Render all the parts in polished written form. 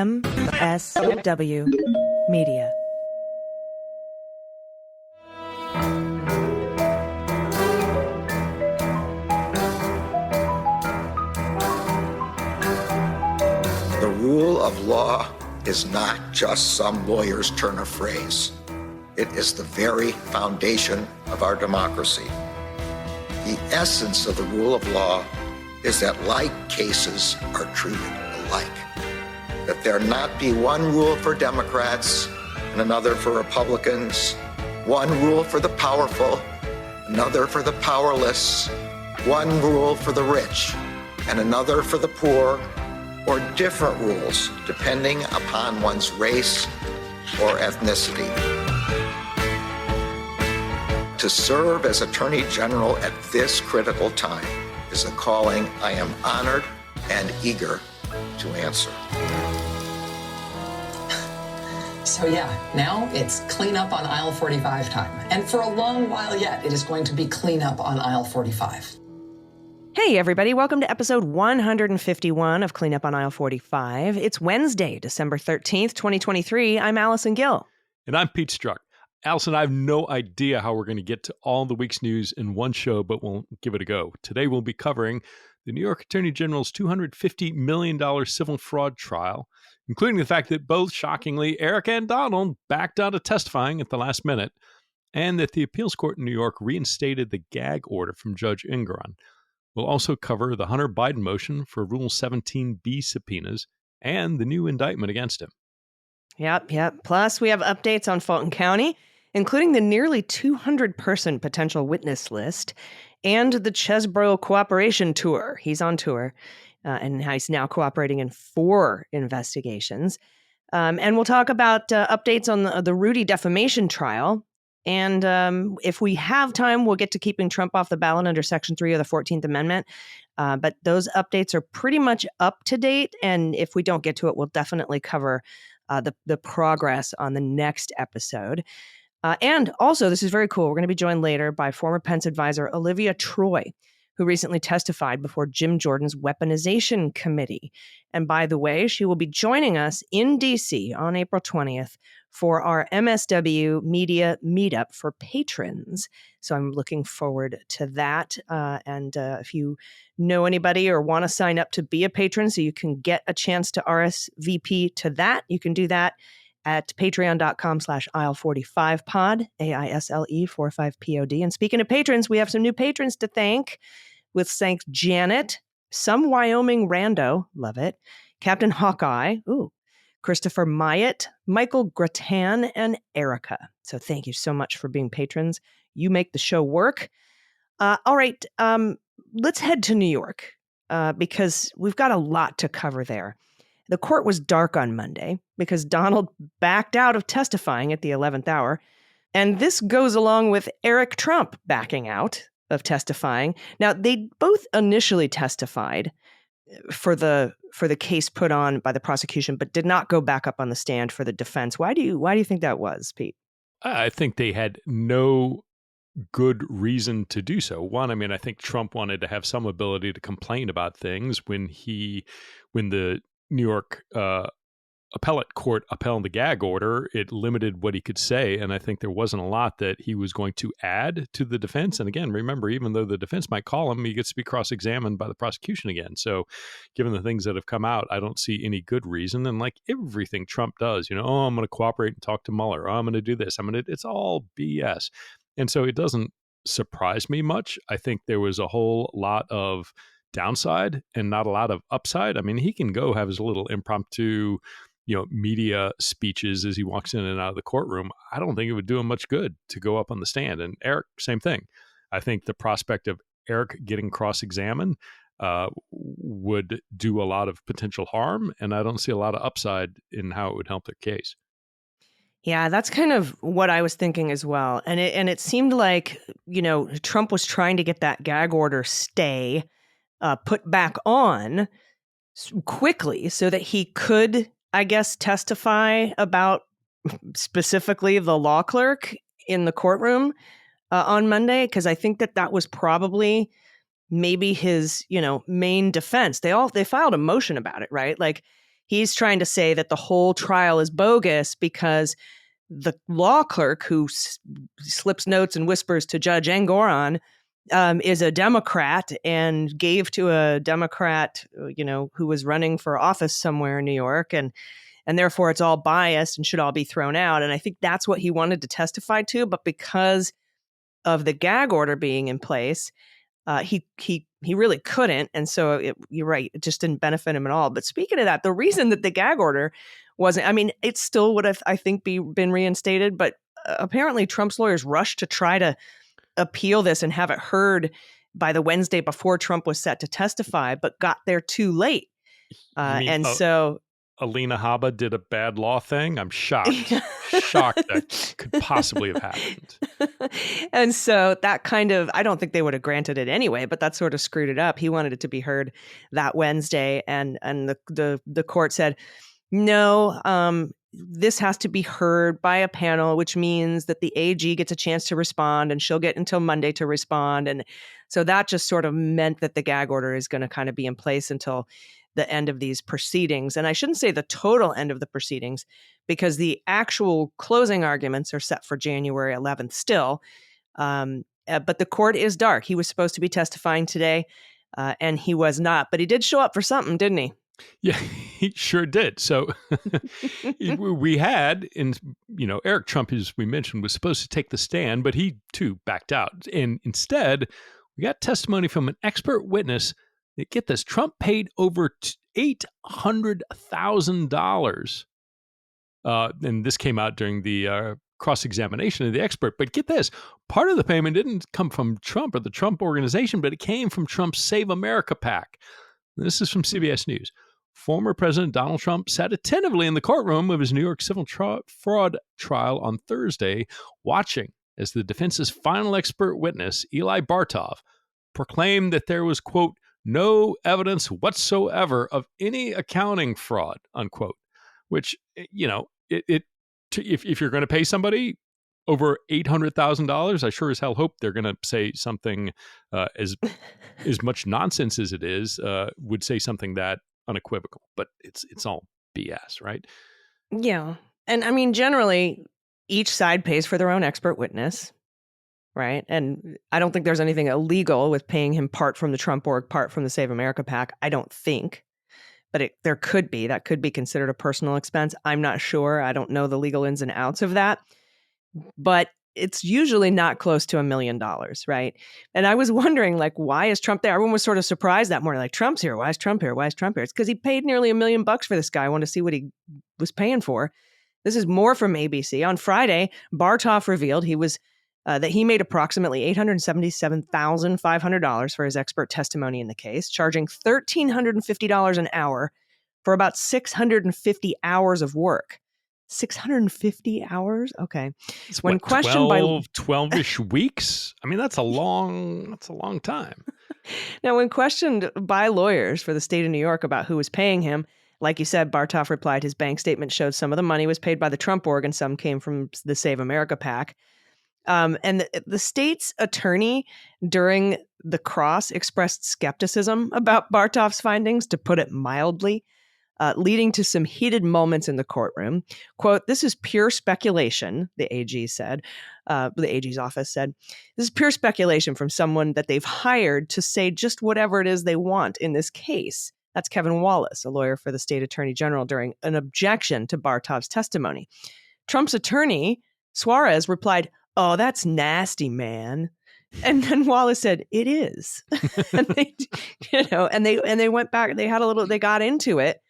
MSW Media. The rule of law is not just some lawyer's turn of phrase. It is the very foundation of our democracy. The essence of the rule of law is that like cases are treated alike. That there not be one rule for Democrats and another for Republicans, one rule for the powerful, another for the powerless, one rule for the rich and another for the poor, or different rules depending upon one's race or ethnicity. To serve as Attorney General at this critical time is a calling I am honored and eager to answer. So now it's clean up on aisle 45 time. And for a long while yet, it is going to be clean up on aisle 45. Hey, everybody. Welcome to episode 151 of Clean Up on Aisle 45. It's Wednesday, December 13th, 2023. I'm Allison Gill. And I'm Pete Strzok. Allison, I have no idea how we're going to get to all the week's news in one show, but we'll give it a go. Today, we'll be covering the New York Attorney General's $250 million civil fraud trial, including the fact that both, shockingly, Eric and Donald backed out of testifying at the last minute, and that the appeals court in New York reinstated the gag order from Judge Engoron. We'll also cover the Hunter Biden motion for Rule 17b subpoenas and the new indictment against him. Yep. Plus, we have updates on Fulton County, including the nearly 200-person potential witness list and the Chesebro cooperation tour. He's on tour, and he's now cooperating in 4 investigations. And we'll talk about updates on the Rudy defamation trial. And if we have time, we'll get to keeping Trump off the ballot under Section 3 of the 14th Amendment. But those updates are pretty much up to date. And if we don't get to it, we'll definitely cover the progress on the next episode. And also, this is very cool. We're going to be joined later by former Pence advisor Olivia Troye, who recently testified before Jim Jordan's Weaponization Committee. And by the way, she will be joining us in D.C. on April 20th for our MSW Media Meetup for patrons. So I'm looking forward to that. And if you know anybody or want to sign up to be a patron so you can get a chance to RSVP to that, you can do that at patreon.com/aisle45pod, AISLE 45POD. And speaking of patrons, we have some new patrons to thank with St. Janet, some Wyoming rando, love it, Captain Hawkeye, Christopher Myatt, Michael Gratan, and Erica. So thank you so much for being patrons. You make the show work. All right, let's head to New York because we've got a lot to cover there. The court was dark on Monday because Donald backed out of testifying at the 11th hour. And this goes along with Eric Trump backing out of testifying. Now, they both initially testified for the case put on by the prosecution, but did not go back up on the stand for the defense. Why do you think that was, Pete? I think they had no good reason to do so. One, I think Trump wanted to have some ability to complain about things when the New York appellate court upheld the gag order. It limited what he could say, and I think there wasn't a lot that he was going to add to the defense. And again, remember, even though the defense might call him, he gets to be cross-examined by the prosecution again. So given the things that have come out, I don't see any good reason. And like everything Trump does, I'm going to cooperate and talk to Mueller. I'm going to do this. It's all BS. And so it doesn't surprise me much. I think there was a whole lot of downside and not a lot of upside. He can go have his little impromptu, media speeches as he walks in and out of the courtroom. I don't think it would do him much good to go up on the stand. And Eric, same thing. I think the prospect of Eric getting cross-examined would do a lot of potential harm, and I don't see a lot of upside in how it would help their case. Yeah, that's kind of what I was thinking as well. And it seemed like, Trump was trying to get that gag order stay put back on quickly so that he could, I guess, testify about specifically the law clerk in the courtroom on Monday, because I think that was probably maybe his, main defense. They filed a motion about it, right? Like he's trying to say that the whole trial is bogus because the law clerk who slips notes and whispers to Judge Engoron is a Democrat and gave to a Democrat, who was running for office somewhere in New York, and therefore it's all biased and should all be thrown out. And I think that's what he wanted to testify to, but because of the gag order being in place, he really couldn't. And so you're right, it just didn't benefit him at all. But speaking of that, the reason that the gag order wasn't, it still would have, I think, been reinstated, but apparently Trump's lawyers rushed to try to appeal this and have it heard by the Wednesday before Trump was set to testify, but got there too late. So Alina Habba did a bad law thing. I'm shocked that could possibly have happened. And so that I don't think they would have granted it anyway, but that sort of screwed it up. He wanted it to be heard that Wednesday, and the court said, no, this has to be heard by a panel, which means that the AG gets a chance to respond, and she'll get until Monday to respond. And so that just sort of meant that the gag order is going to kind of be in place until the end of these proceedings. And I shouldn't say the total end of the proceedings, because the actual closing arguments are set for January 11th still. But the court is dark. He was supposed to be testifying today, and he was not. But he did show up for something, didn't he? Yeah, he sure did. So we had, Eric Trump, as we mentioned, was supposed to take the stand, but he too backed out. And instead, we got testimony from an expert witness that, get this, Trump paid over $800,000. And this came out during the cross-examination of the expert. But get this, part of the payment didn't come from Trump or the Trump organization, but it came from Trump's Save America PAC. This is from CBS News. Former President Donald Trump sat attentively in the courtroom of his New York civil fraud trial on Thursday, watching as the defense's final expert witness, Eli Bartov, proclaimed that there was, quote, no evidence whatsoever of any accounting fraud, unquote, which, if you're going to pay somebody over $800,000, I sure as hell hope they're going to say something as much nonsense as it is, would say something that unequivocal. But it's all BS, right? Yeah. And generally, each side pays for their own expert witness, right? And I don't think there's anything illegal with paying him part from the Trump org, part from the Save America PAC. I don't think. But there could be. That could be considered a personal expense. I'm not sure. I don't know the legal ins and outs of that. But it's usually not close to $1 million, right? And I was wondering, why is Trump there? Everyone was sort of surprised that morning, Trump's here. Why is Trump here? Why is Trump here? It's because he paid nearly $1 million for this guy. I want to see what he was paying for. This is more from ABC. On Friday, Bartov revealed that he made approximately $877,500 for his expert testimony in the case, charging $1,350 an hour for about 650 hours of work. 650 hours? Okay. It's when questioned 12-ish weeks. That's a long time. Now, when questioned by lawyers for the state of New York about who was paying him, like you said, Bartov replied his bank statement showed some of the money was paid by the Trump org and some came from the Save America PAC. And the state's attorney during the cross expressed skepticism about Bartov's findings, to put it mildly, leading to some heated moments in the courtroom. Quote, this is pure speculation, the AG said. The AG's office said, this is pure speculation from someone that they've hired to say just whatever it is they want in this case. That's Kevin Wallace, a lawyer for the state attorney general, during an objection to Bartov's testimony. Trump's attorney, Suarez, replied, oh, that's nasty, man. And then Wallace said, it is. And they went back, they got into it.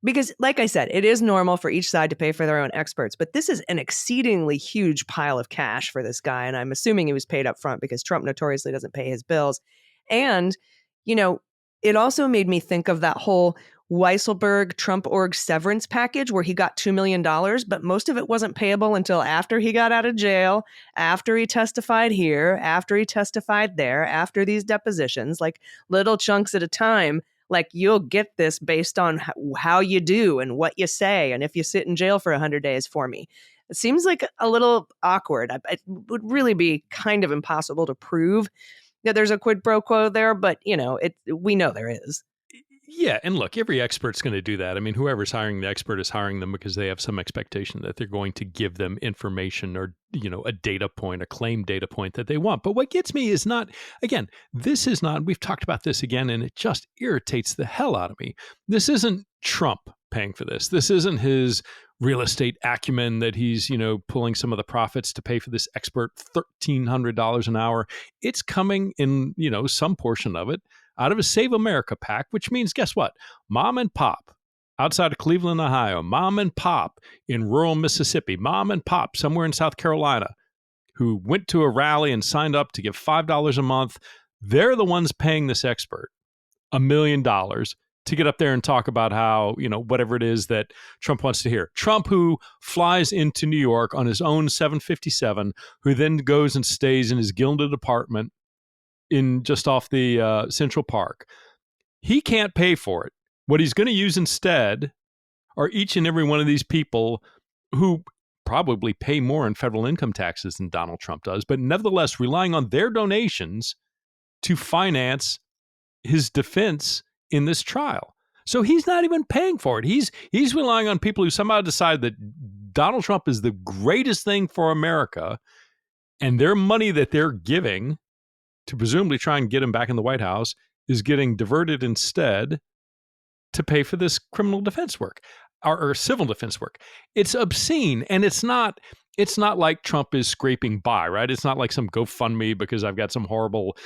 Because, like I said, it is normal for each side to pay for their own experts, but this is an exceedingly huge pile of cash for this guy, and I'm assuming he was paid up front because Trump notoriously doesn't pay his bills. And, it also made me think of that whole Weisselberg Trump org severance package where he got $2 million, but most of it wasn't payable until after he got out of jail, after he testified here, after he testified there, after these depositions, little chunks at a time. You'll get this based on how you do and what you say, and if you sit in jail for 100 days for me. It seems like a little awkward. It would really be kind of impossible to prove that there's a quid pro quo there, but we know there is. Yeah, and look, every expert's going to do that. I mean, whoever's hiring the expert is hiring them because they have some expectation that they're going to give them information or, a data point, a claim data point that they want. But what gets me is not, again, this is not, we've talked about this again, and it just irritates the hell out of me. This isn't Trump paying for this. This isn't his real estate acumen that he's, pulling some of the profits to pay for this expert $1,300 an hour. It's coming in, some portion of it out of a Save America PAC, which means, guess what? Mom and pop outside of Cleveland, Ohio, mom and pop in rural Mississippi, mom and pop somewhere in South Carolina who went to a rally and signed up to give $5 a month. They're the ones paying this expert $1 million to get up there and talk about how, whatever it is that Trump wants to hear. Trump, who flies into New York on his own 757, who then goes and stays in his gilded apartment in just off the Central Park. He can't pay for it. What he's going to use instead are each and every one of these people who probably pay more in federal income taxes than Donald Trump does, but nevertheless relying on their donations to finance his defense in this trial. So he's not even paying for it. He's relying on people who somehow decide that Donald Trump is the greatest thing for America, and their money that they're giving to presumably try and get him back in the White House is getting diverted instead to pay for this criminal defense work or civil defense work. It's obscene, and it's not like Trump is scraping by, right? It's not like some GoFundMe because I've got some horrible,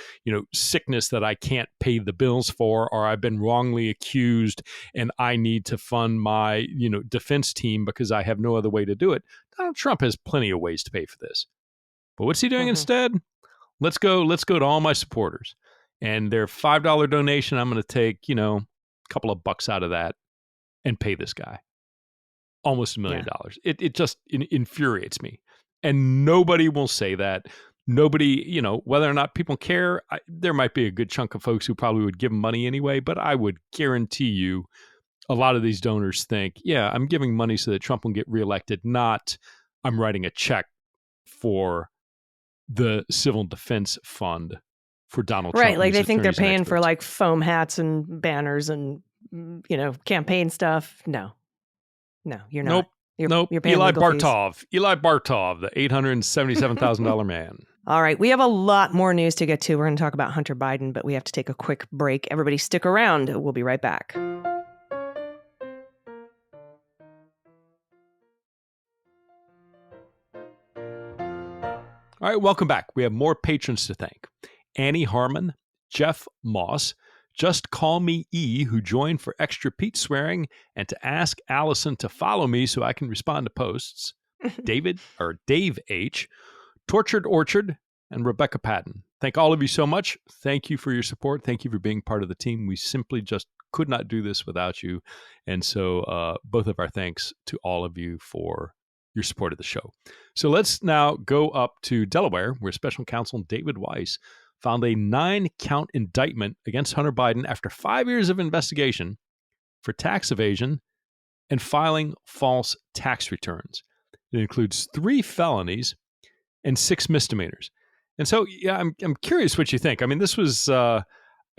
sickness that I can't pay the bills for, or I've been wrongly accused and I need to fund my, defense team because I have no other way to do it. Donald Trump has plenty of ways to pay for this. But what's he doing instead? Let's go to all my supporters. And their $5 donation, I'm going to take, a couple of bucks out of that and pay this guy almost $1 million. It just infuriates me. And nobody will say that. Nobody, whether or not people care, there might be a good chunk of folks who probably would give him money anyway, but I would guarantee you a lot of these donors think, yeah, I'm giving money so that Trump will get reelected, not I'm writing a check for the civil defense fund for Donald Trump. Right, like they think they're paying for like foam hats and banners and, campaign stuff. No, you're not. Nope. You're paying Eli legal fees. Bartov, the $877,000 man. All right, we have a lot more news to get to. We're going to talk about Hunter Biden, but we have to take a quick break. Everybody stick around. We'll be right back. All right, welcome back. We have more patrons to thank. Annie Harmon, Jeff Moss, Just Call Me E, who joined for extra Pete swearing and to ask Allison to follow me so I can respond to posts. Dave H, Tortured Orchard, and Rebecca Patton. Thank all of you so much. Thank you for your support. Thank you for being part of the team. We simply just could not do this without you. And so both of our thanks to all of you for your support of the show. So let's now go up to Delaware, where Special Counsel David Weiss found a 9-count indictment against Hunter Biden after 5 years of investigation for tax evasion and filing false tax returns. It includes 3 felonies and 6 misdemeanors. And so, yeah, I'm curious what you think. I mean, this was, I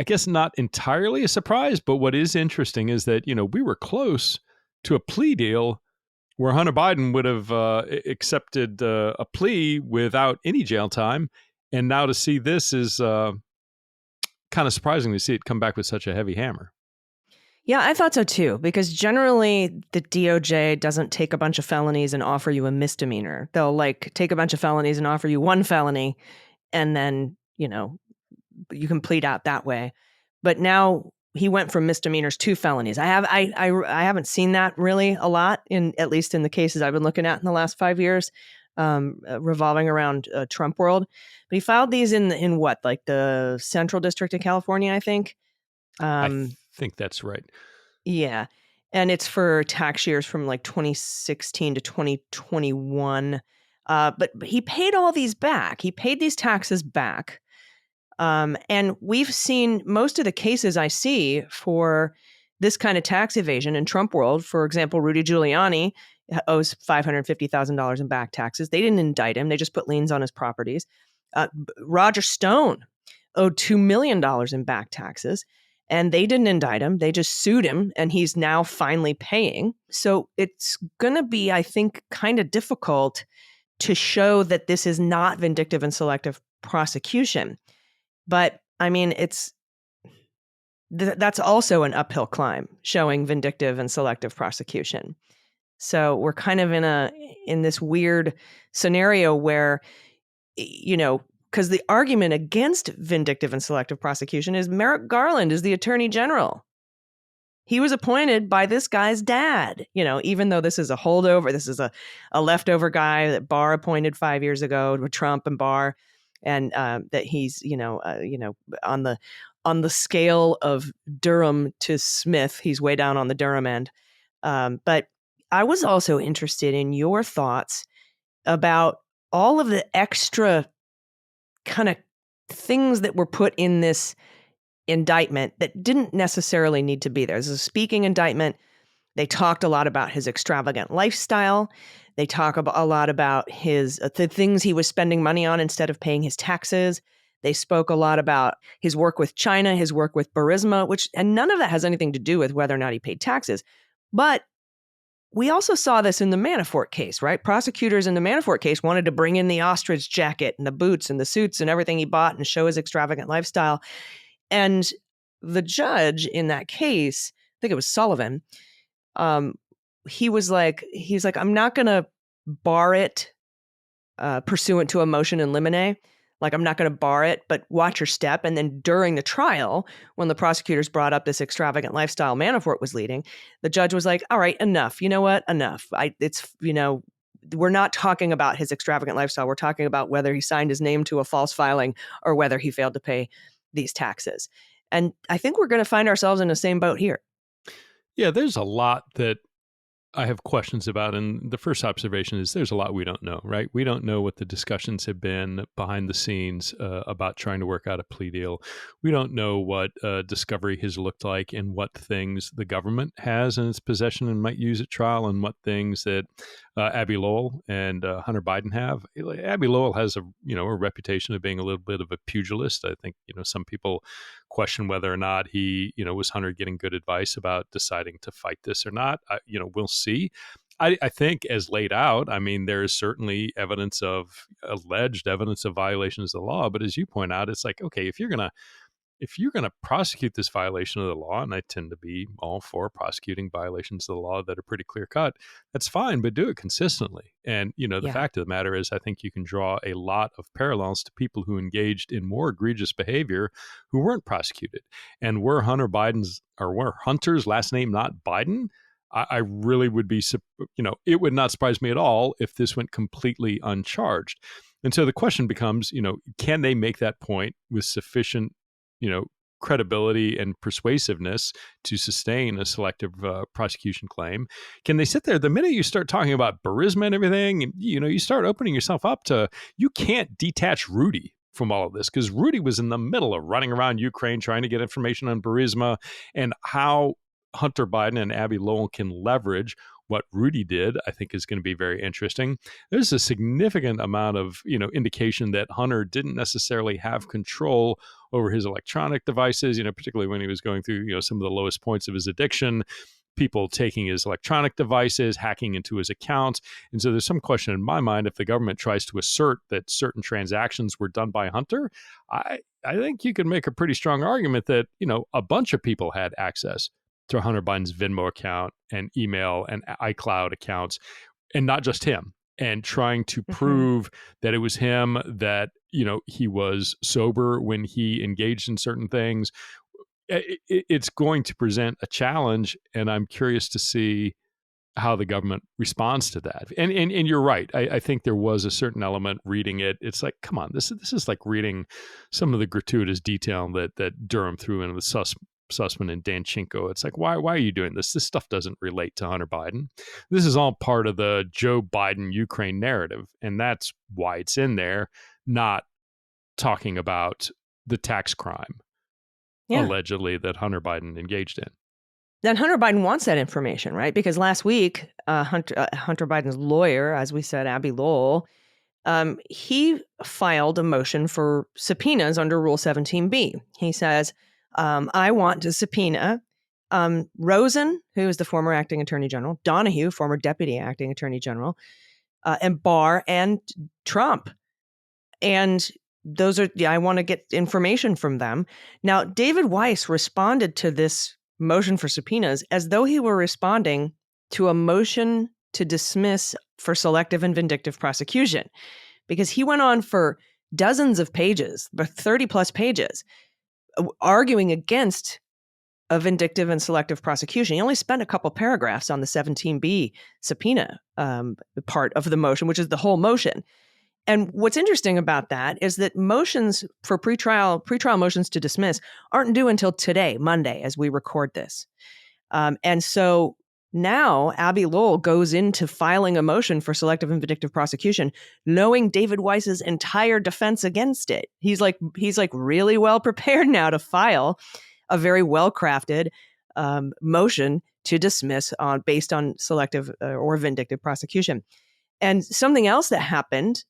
guess, not entirely a surprise, but what is interesting is that, we were close to a plea deal where Hunter Biden would have accepted a plea without any jail time. And now to see this is kind of surprising to see it come back with such a heavy hammer. Yeah, I thought so too, because generally the DOJ doesn't take a bunch of felonies and offer you a misdemeanor. They'll take a bunch of felonies and offer you one felony, and then, you can plead out that way. But now he went from misdemeanors to felonies. I haven't seen that really a lot, at least in the cases I've been looking at in the last 5 years, revolving around Trump world. But he filed these in what, like the Central District of California, I think. I think that's right. Yeah. And it's for tax years from 2016 to 2021. But he paid all these back. He paid these taxes back. And we've seen most of the cases I see for this kind of tax evasion in Trump world. For example, Rudy Giuliani owes $550,000 in back taxes. They didn't indict him. They just put liens on his properties. Roger Stone owed $2 million in back taxes. and they didn't indict him. They just sued him, and he's now finally paying. So it's going to be, I think, kind of difficult to show that this is not vindictive and selective prosecution. But I mean, that's also an uphill climb, showing vindictive and selective prosecution. So we're kind of in this weird scenario where, because the argument against vindictive and selective prosecution is Merrick Garland is the attorney general. He was appointed by this guy's dad, even though this is a holdover. This is a leftover guy that Barr appointed 5 years ago with Trump and Barr, and that he's, on the scale of Durham to Smith, he's way down on the Durham end. But I was also interested in your thoughts about all of the extra kind of things that were put in this indictment that didn't necessarily need to be there. This is a speaking indictment. They talked a lot about his extravagant lifestyle. They talk a lot about the things he was spending money on instead of paying his taxes. They spoke a lot about his work with China, his work with Burisma, and none of that has anything to do with whether or not he paid taxes. But we also saw this in the Manafort case, right? Prosecutors in the Manafort case wanted to bring in the ostrich jacket and the boots and the suits and everything he bought and show his extravagant lifestyle. And the judge in that case, I think it was Sullivan, he's like, I'm not going to bar it pursuant to a motion in limine. Like, I'm not going to bar it, but watch your step. And then during the trial, when the prosecutors brought up this extravagant lifestyle Manafort was leading, the judge was like, all right, enough. You know what? Enough. We're not talking about his extravagant lifestyle. We're talking about whether he signed his name to a false filing or whether he failed to pay these taxes. And I think we're going to find ourselves in the same boat here. Yeah, there's a lot that I have questions about. And the first observation is there's a lot we don't know, right? We don't know what the discussions have been behind the scenes about trying to work out a plea deal. We don't know what discovery has looked like and what things the government has in its possession and might use at trial, and what things that Abby Lowell and Hunter Biden have. Abby Lowell has a reputation of being a little bit of a pugilist. I think, some people question whether or not he, was Hunter getting good advice about deciding to fight this or not. We'll see. I think, as laid out, I mean, there is certainly alleged evidence of violations of the law. But as you point out, it's like, okay, if you're gonna prosecute this violation of the law, and I tend to be all for prosecuting violations of the law that are pretty clear cut, that's fine, but do it consistently. And, the fact of the matter is, I think you can draw a lot of parallels to people who engaged in more egregious behavior who weren't prosecuted. And were Hunter's last name not Biden? I really would be, it would not surprise me at all if this went completely uncharged. And so the question becomes, can they make that point with sufficient credibility and persuasiveness to sustain a selective prosecution claim? Can they sit there? The minute you start talking about Burisma and everything, and, you start opening yourself up to, you can't detach Rudy from all of this, because Rudy was in the middle of running around Ukraine trying to get information on Burisma, and how Hunter Biden and Abby Lowell can leverage what Rudy did, I think, is going to be very interesting. There's a significant amount of, indication that Hunter didn't necessarily have control over his electronic devices, particularly when he was going through, some of the lowest points of his addiction, people taking his electronic devices, hacking into his accounts. And so there's some question in my mind, if the government tries to assert that certain transactions were done by Hunter, I think you can make a pretty strong argument that, a bunch of people had access to Hunter Biden's Venmo account and email and iCloud accounts, and not just him, and trying to prove that it was him, that, he was sober when he engaged in certain things. It's going to present a challenge, and I'm curious to see how the government responds to that. And you're right. I think there was a certain element reading it. It's like, come on, this is like reading some of the gratuitous detail that Durham threw in with Sussman and Danchenko. It's like, why are you doing this? This stuff doesn't relate to Hunter Biden. This is all part of the Joe Biden Ukraine narrative, and that's why it's in there, not talking about the tax crime allegedly that Hunter Biden engaged in. Then Hunter Biden wants that information, right? Because last week, Hunter Biden's lawyer, as we said, Abby Lowell, he filed a motion for subpoenas under Rule 17b. He says, I want to subpoena Rosen, who is the former acting attorney general, Donahue, former deputy acting attorney general, and Barr and Trump. And those are, I want to get information from them. Now, David Weiss responded to this motion for subpoenas as though he were responding to a motion to dismiss for selective and vindictive prosecution, because he went on for dozens of pages, 30 plus pages, arguing against a vindictive and selective prosecution. He only spent a couple paragraphs on the 17B subpoena part of the motion, which is the whole motion. And what's interesting about that is that motions for pretrial motions to dismiss aren't due until today, Monday, as we record this. And so now Abby Lowell goes into filing a motion for selective and vindictive prosecution, knowing David Weiss's entire defense against it. He's like really well prepared now to file a very well-crafted motion to dismiss based on selective or vindictive prosecution. And something else that happened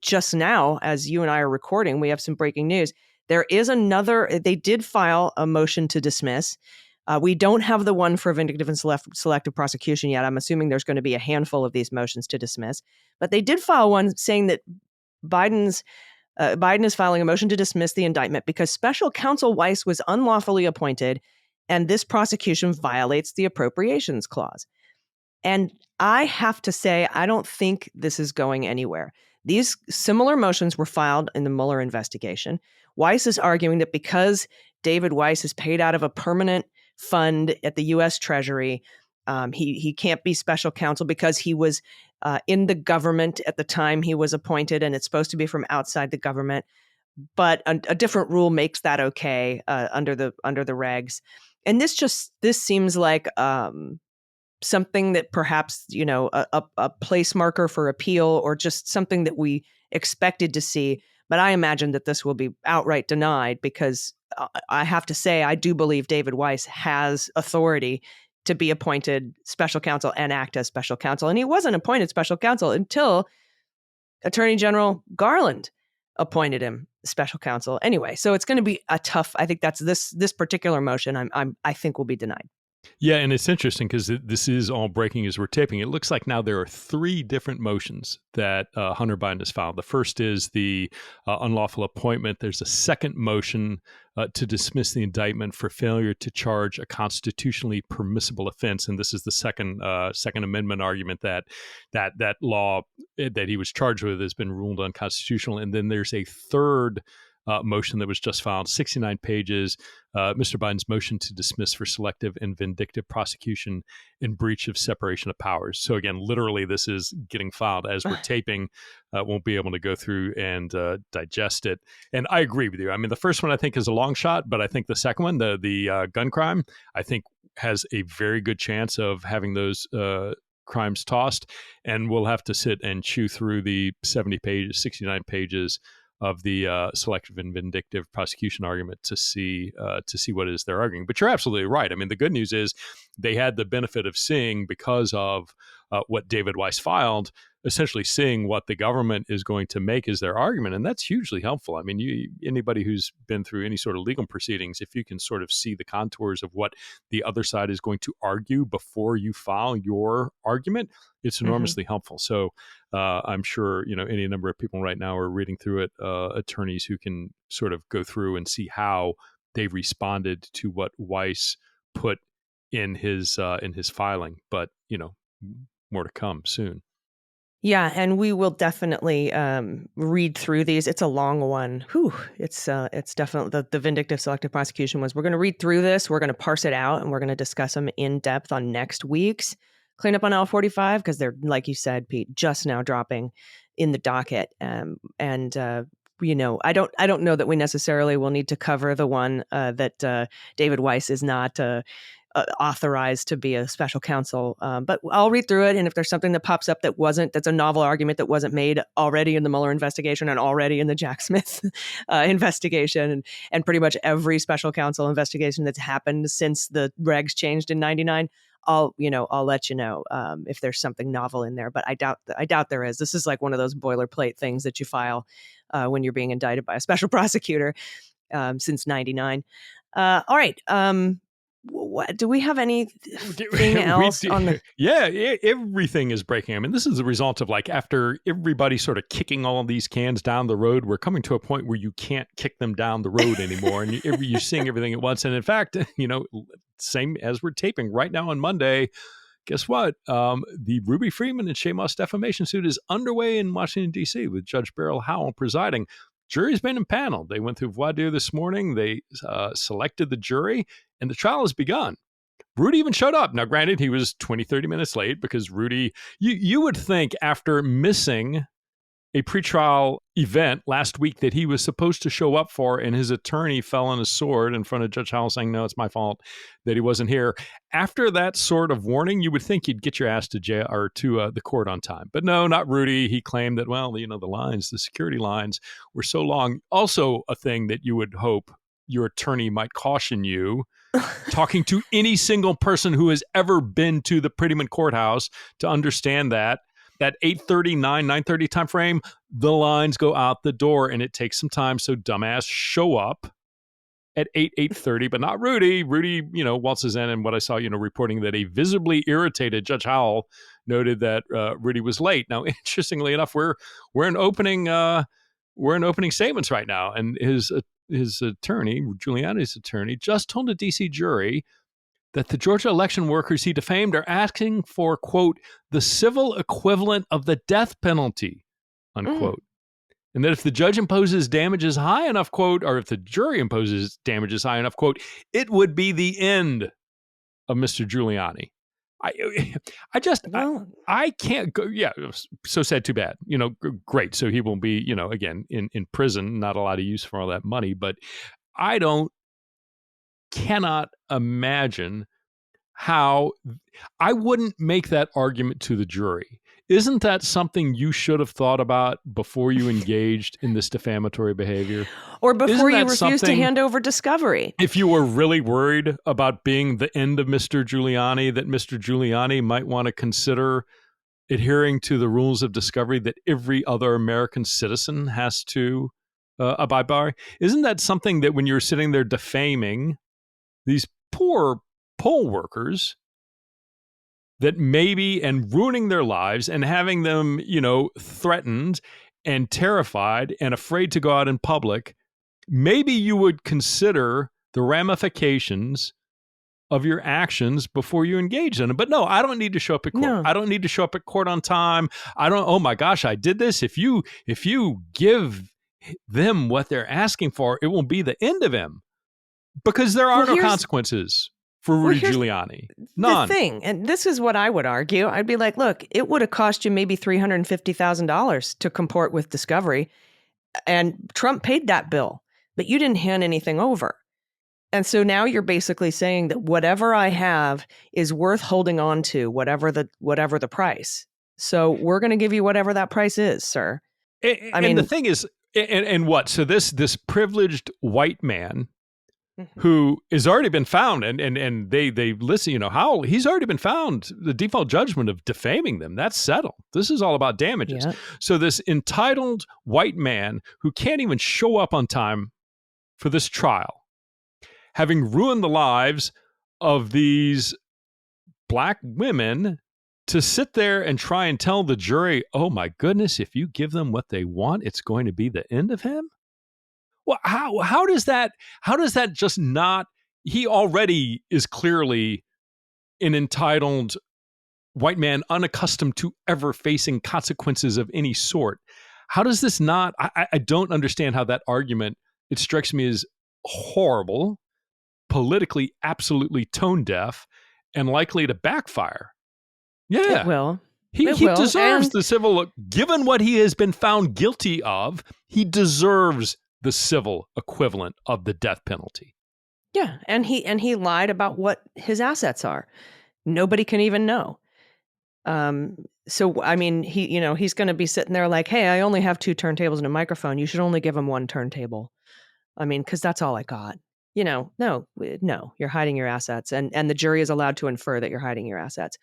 just now, as you and I are recording, we have some breaking news. There is they did file a motion to dismiss. We don't have the one for vindictive and selective prosecution yet. I'm assuming there's going to be a handful of these motions to dismiss. But they did file one saying that Biden is filing a motion to dismiss the indictment because special counsel Weiss was unlawfully appointed, and this prosecution violates the appropriations clause. And I have to say, I don't think this is going anywhere. These similar motions were filed in the Mueller investigation. Weiss is arguing that because David Weiss is paid out of a permanent fund at the U.S. Treasury, he can't be special counsel because he was in the government at the time he was appointed, and it's supposed to be from outside the government. But a different rule makes that okay under the regs. And this seems like something that perhaps, a place marker for appeal, or just something that we expected to see. But I imagine that this will be outright denied, because I have to say, I do believe David Weiss has authority to be appointed special counsel and act as special counsel. And he wasn't appointed special counsel until Attorney General Garland appointed him special counsel. Anyway, so it's going to be a tough, I think that's this particular motion I think will be denied. Yeah, and it's interesting because this is all breaking as we're taping. It looks like now there are 3 different motions that Hunter Biden has filed. The first is the unlawful appointment. There's a second motion to dismiss the indictment for failure to charge a constitutionally permissible offense, and this is the Second Amendment argument that law that he was charged with has been ruled unconstitutional. And then there's a third motion that was just filed, 69 pages, Mr. Biden's motion to dismiss for selective and vindictive prosecution in breach of separation of powers. So again, literally, this is getting filed as we're taping. Won't be able to go through and digest it. And I agree with you. I mean, the first one I think is a long shot, but I think the second one, the gun crime, I think has a very good chance of having those crimes tossed. And we'll have to sit and chew through the 69 pages of the selective and vindictive prosecution argument to see what it is they're arguing. But you're absolutely right. I mean, the good news is they had the benefit of seeing, because of what David Weiss filed, essentially seeing what the government is going to make as their argument. And that's hugely helpful. I mean, anybody who's been through any sort of legal proceedings, if you can sort of see the contours of what the other side is going to argue before you file your argument, it's enormously helpful. So I'm sure, any number of people right now are reading through it, attorneys who can sort of go through and see how they've responded to what Weiss put in his filing. But, more to come soon. Yeah, and we will definitely read through these. It's a long one. It's definitely the vindictive selective prosecution ones. We're going to read through this. We're going to parse it out, and we're going to discuss them in depth on next week's Cleanup on L45, because they're, like you said, Pete, just now dropping in the docket. I don't know that we necessarily will need to cover the one that David Weiss is not authorized to be a special counsel. But I'll read through it. And if there's something that pops up that's a novel argument that wasn't made already in the Mueller investigation and already in the Jack Smith investigation and pretty much every special counsel investigation that's happened since the regs changed in 99, I'll let you know if there's something novel in there. But I doubt there is. This is like one of those boilerplate things that you file when you're being indicted by a special prosecutor. since '99. All right. What do we have anything else on the? Yeah, everything is breaking. I mean, this is the result of after everybody sort of kicking all of these cans down the road, we're coming to a point where you can't kick them down the road anymore, and you're seeing everything at once. And in fact, same as we're taping right now on Monday. Guess what? The Ruby Freeman and Shea Moss defamation suit is underway in Washington, D.C. with Judge Beryl Howell presiding. Jury's been impaneled. They went through voir dire this morning. They selected the jury, and the trial has begun. Rudy even showed up. Now, granted, he was 20, 30 minutes late because Rudy, you would think after missing a pretrial event last week that he was supposed to show up for, and his attorney fell on his sword in front of Judge Howell saying, no, it's my fault that he wasn't here. After that sort of warning, you would think you'd get your ass to jail or to the court on time. But no, not Rudy. He claimed that, the security lines were so long. Also a thing that you would hope your attorney might caution you, talking to any single person who has ever been to the Prettyman Courthouse to understand that 8:30, 9:30 time frame, the lines go out the door and it takes some time. So dumbass show up at 8:30, but not Rudy. Rudy, waltzes in, and what I saw, reporting that a visibly irritated Judge Howell noted that Rudy was late. Now, interestingly enough, we're in opening statements right now, and his attorney, Giuliani's attorney, just told a DC jury that the Georgia election workers he defamed are asking for, quote, the civil equivalent of the death penalty, unquote. And that if the judge imposes damages high enough, quote, or if the jury imposes damages high enough, quote, it would be the end of Mr. Giuliani. I can't go. Yeah, so sad, too bad. Great. So he will be, again, in prison, not a lot of use for all that money. But I cannot imagine how I wouldn't make that argument to the jury. Isn't that something you should have thought about before you engaged in this defamatory behavior? Or before you refused to hand over discovery? If you were really worried about being the end of Mr. Giuliani, that Mr. Giuliani might want to consider adhering to the rules of discovery that every other American citizen has to abide by? Isn't that something that when you're sitting there defaming these poor poll workers, that maybe, and ruining their lives and having them, threatened and terrified and afraid to go out in public, maybe you would consider the ramifications of your actions before you engage in them. But no, I don't need to show up at court. No. I don't need to show up at court on time. Oh my gosh, I did this. If you give them what they're asking for, it will be the end of him. Because there are no consequences for Rudy Giuliani. None. The thing, and this is what I would argue. I'd be like, look, it would have cost you maybe $350,000 to comport with discovery. And Trump paid that bill, but you didn't hand anything over. And so now you're basically saying that whatever I have is worth holding on to, whatever the price. So we're going to give you whatever that price is, sir. I mean, the thing is, and what? So this privileged white man who has already been found, and they listen, Howell, he's already been found the default judgment of defaming them. That's settled. This is all about damages. Yeah. So this entitled white man who can't even show up on time for this trial, having ruined the lives of these black women, to sit there and try and tell the jury, oh my goodness, if you give them what they want, it's going to be the end of him. Well, how does that just not, he already is clearly an entitled white man unaccustomed to ever facing consequences of any sort. How does this not, I don't understand how that argument, it strikes me as horrible, politically absolutely tone deaf, and likely to backfire. Yeah. It will. He deserves the civil, given what he has been found guilty of, he deserves the civil equivalent of the death penalty. Yeah, and he lied about what his assets are. Nobody can even know. So I mean, he's going to be sitting there like, "Hey, I only have 2 turntables and a microphone. You should only give him 1 turntable." I mean, because that's all I got. No, you're hiding your assets, and the jury is allowed to infer that you're hiding your assets.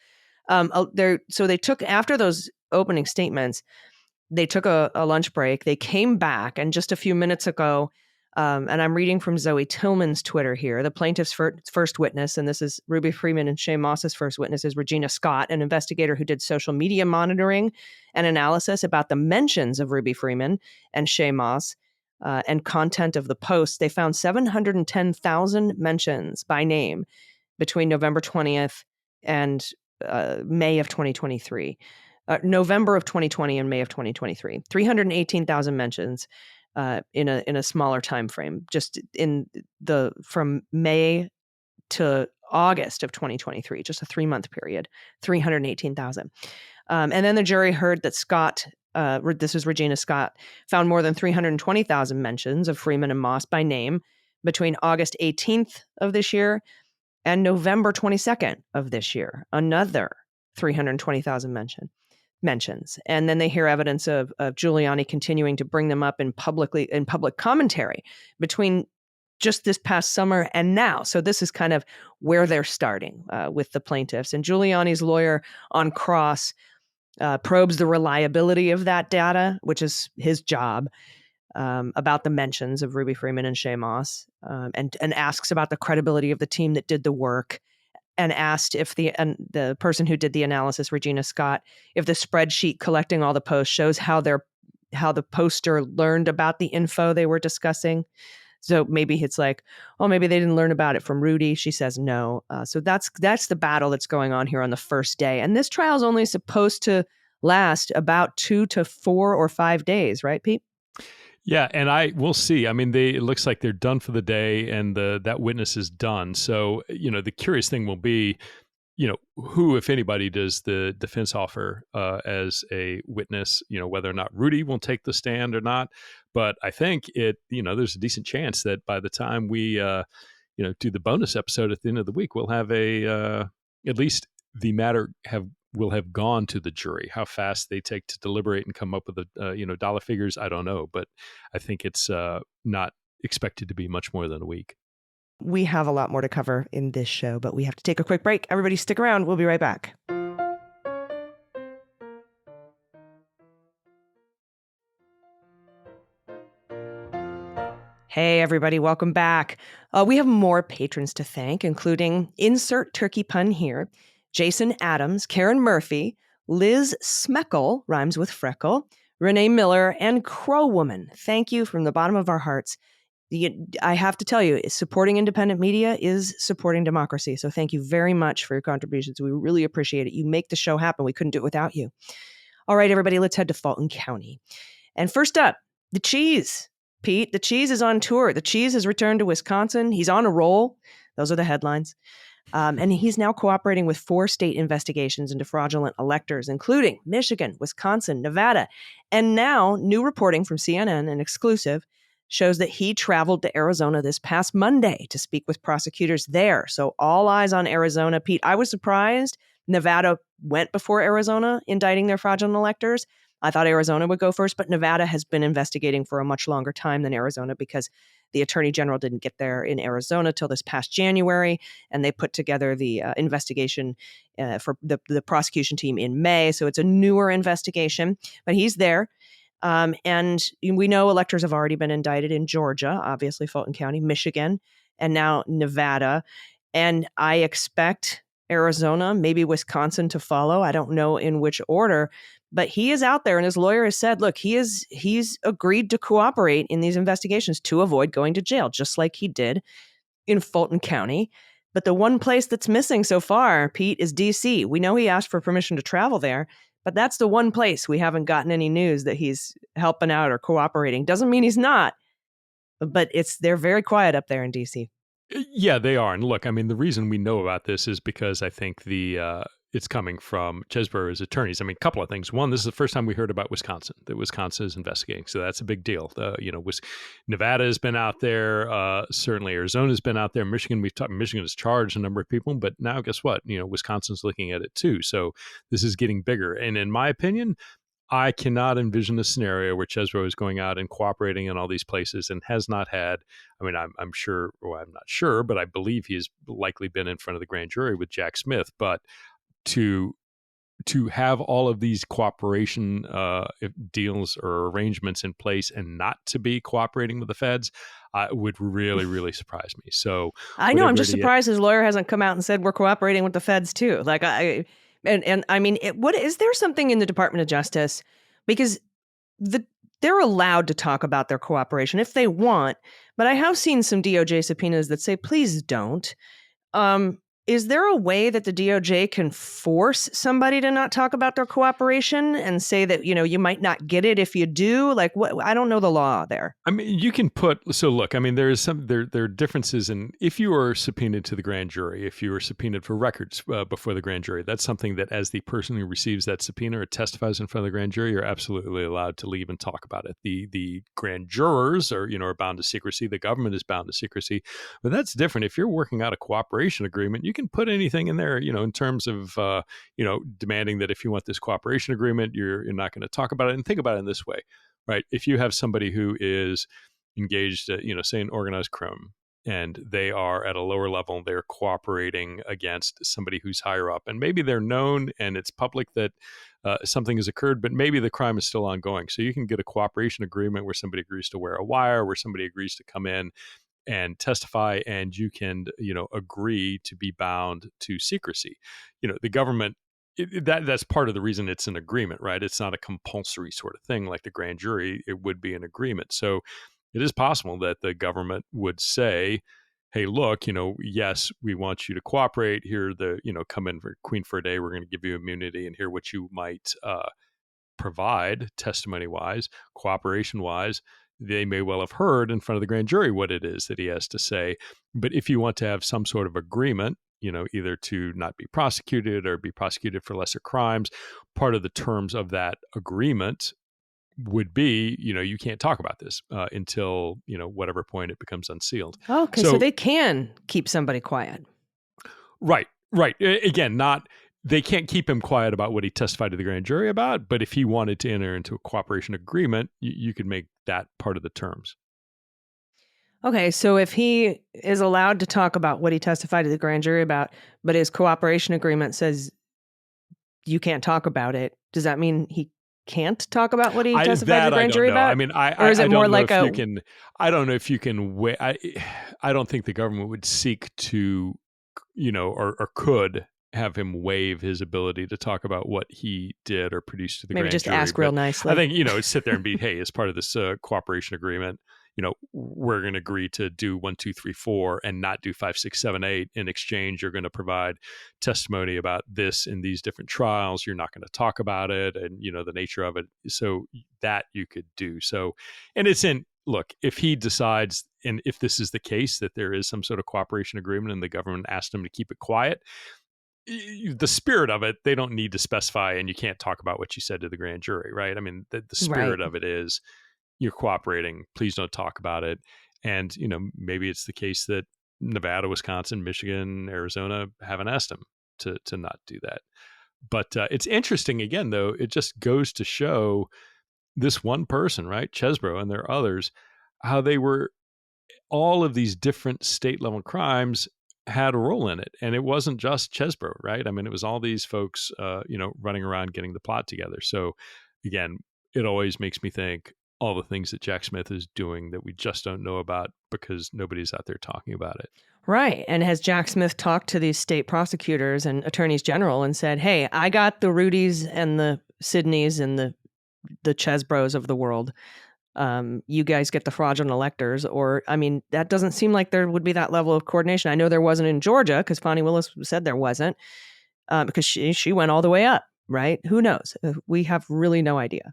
So they took, after those opening statements, they took a lunch break. They came back, and just a few minutes ago, And I'm reading from Zoe Tillman's Twitter here. The plaintiff's first witness, and this is Ruby Freeman and Shay Moss's first witness, is Regina Scott, an investigator who did social media monitoring and analysis about the mentions of Ruby Freeman and Shay Moss and content of the posts. They found 710,000 mentions by name between November 20th and May of 2023. November of 2020 and May of 2023. 318,000 mentions in a smaller time frame, just from May to August of 2023, just a 3-month period, 318,000. And then the jury heard that Scott, this is Regina Scott, found more than 320,000 mentions of Freeman and Moss by name between August 18th of this year and November 22nd of this year, another 320,000 mentions. And then they hear evidence of Giuliani continuing to bring them up in public commentary between just this past summer and now. So this is kind of where they're starting with the plaintiffs. And Giuliani's lawyer on cross probes the reliability of that data, which is his job, about the mentions of Ruby Freeman and Shay Moss, and asks about the credibility of the team that did the work, and asked if the person who did the analysis, Regina Scott, if the spreadsheet collecting all the posts shows how the poster learned about the info they were discussing. So maybe it's like, oh, maybe they didn't learn about it from Rudy. She says no. So that's the battle that's going on here on the first day. And this trial is only supposed to last about 2 to 4 or 5 days, right, Pete? Yeah, and we'll see. I mean, it looks like they're done for the day, and that witness is done. So, the curious thing will be, who, if anybody, does the defense offer as a witness? Whether or not Rudy will take the stand or not. But I think there's a decent chance that by the time we, do the bonus episode at the end of the week, we'll have at least the matter will have gone to the jury. How fast they take to deliberate and come up with dollar figures, I don't know, but I think it's not expected to be much more than a week. We have a lot more to cover in this show, but we have to take a quick break. Everybody stick around. We'll be right back. Hey, everybody. Welcome back. We have more patrons to thank, including insert turkey pun here, Jason Adams, Karen Murphy, Liz Smeckle, rhymes with freckle, Renee Miller, and Crow Woman. Thank you from the bottom of our hearts. I have to tell you, supporting independent media is supporting democracy. So thank you very much for your contributions. We really appreciate it. You make the show happen. We couldn't do it without you. All right, everybody, let's head to Fulton County. And first up, the Cheese. Pete, the Cheese is on tour. The Cheese has returned to Wisconsin. He's on a roll. Those are the headlines. And he's now cooperating with 4 state investigations into fraudulent electors, including Michigan, Wisconsin, Nevada. And now new reporting from CNN, an exclusive, shows that he traveled to Arizona this past Monday to speak with prosecutors there. So all eyes on Arizona. Pete, I was surprised Nevada went before Arizona indicting their fraudulent electors. I thought Arizona would go first, but Nevada has been investigating for a much longer time than Arizona because the attorney general didn't get there in Arizona till this past January, and they put together the investigation for the prosecution team in May. So it's a newer investigation, but he's there. And we know electors have already been indicted in Georgia, obviously Fulton County, Michigan, and now Nevada. And I expect Arizona, maybe Wisconsin to follow. I don't know in which order, but he is out there, and his lawyer has said, look, he's agreed to cooperate in these investigations to avoid going to jail, just like he did in Fulton County. But the one place that's missing so far, Pete, is D.C. We know he asked for permission to travel there, but that's the one place we haven't gotten any news that he's helping out or cooperating. Doesn't mean he's not, but they're very quiet up there in D.C. Yeah, they are. And look, I mean, the reason we know about this is because I think it's coming from Chesebro's attorneys. I mean, a couple of things. One, this is the first time we heard about Wisconsin, that Wisconsin is investigating. So that's a big deal. Nevada has been out there. Certainly Arizona's been out there. Michigan has charged a number of people, but now guess what? Wisconsin's looking at it too. So this is getting bigger. And in my opinion, I cannot envision a scenario where Chesebro is going out and cooperating in all these places and has not had, I mean, I'm sure, or I'm not sure, but I believe he's likely been in front of the grand jury with Jack Smith. But to to have all of these cooperation deals or arrangements in place and not to be cooperating with the feds would really, really surprise me. So I know. I'm just whatever surprised his lawyer hasn't come out and said we're cooperating with the feds too. Like and I mean, what is there something in the Department of Justice because they're allowed to talk about their cooperation if they want, but I have seen some DOJ subpoenas that say please don't. Is there a way that the DOJ can force somebody to not talk about their cooperation and say that, you might not get it if you do? Like, what? I don't know the law there. I mean, you can look, I mean, there are differences in if you are subpoenaed to the grand jury, if you are subpoenaed for records before the grand jury, that's something that as the person who receives that subpoena or testifies in front of the grand jury, you're absolutely allowed to leave and talk about it. The grand jurors are bound to secrecy. The government is bound to secrecy, but that's different. If you're working out a cooperation agreement, you can put anything in there, in terms of, demanding that if you want this cooperation agreement, you're not going to talk about it. And think about it in this way, right? If you have somebody who is engaged, say in organized crime, and they are at a lower level, they're cooperating against somebody who's higher up, and maybe they're known and it's public that something has occurred, but maybe the crime is still ongoing. So you can get a cooperation agreement where somebody agrees to wear a wire, where somebody agrees to come in and testify, and you can, agree to be bound to secrecy. The government, that's part of the reason it's an agreement, right? It's not a compulsory sort of thing like the grand jury. It would be an agreement. So it is possible that the government would say, hey, look, yes, we want you to cooperate here. Come in for Queen for a day. We're going to give you immunity, and here what you might provide testimony wise, cooperation wise. They may well have heard in front of the grand jury what it is that he has to say. But if you want to have some sort of agreement, either to not be prosecuted or be prosecuted for lesser crimes, part of the terms of that agreement would be, you can't talk about this until, whatever point it becomes unsealed. Okay, so they can keep somebody quiet. Right. Again, they can't keep him quiet about what he testified to the grand jury about, but if he wanted to enter into a cooperation agreement, you could make that part of the terms. Okay, so if he is allowed to talk about what he testified to the grand jury about, but his cooperation agreement says you can't talk about it, does that mean he can't talk about what he testified to the grand jury about? I mean, or is it more like I don't know if you can. I don't think the government would seek to, or could have him waive his ability to talk about what he did or produced to the grand jury. Maybe just ask real nicely. I think, sit there and be, hey, as part of this cooperation agreement, we're going to agree to do 1, 2, 3, 4 and not do 5, 6, 7, 8. In exchange, you're going to provide testimony about this in these different trials. You're not going to talk about it and, the nature of it. So that you could do. So, and look, if he decides, and if this is the case, that there is some sort of cooperation agreement and the government asked him to keep it quiet, the spirit of it, they don't need to specify, and you can't talk about what you said to the grand jury, right? I mean, the spirit of it is you're cooperating. Please don't talk about it. And, maybe it's the case that Nevada, Wisconsin, Michigan, Arizona haven't asked him to not do that. But it's interesting, again, though, it just goes to show this one person, right, Chesebro, and there are others, how they were all of these different state level crimes had a role in it. And it wasn't just Chesebro, right? I mean, it was all these folks, running around getting the plot together. So again, it always makes me think all the things that Jack Smith is doing that we just don't know about because nobody's out there talking about it. Right. And has Jack Smith talked to these state prosecutors and attorneys general and said, hey, I got the Rudys and the Sidneys and the Chesebros of the world. You guys get the fraudulent electors, or, I mean, that doesn't seem like there would be that level of coordination. I know there wasn't in Georgia because Fonnie Willis said there wasn't because she went all the way up, right? Who knows? We have really no idea.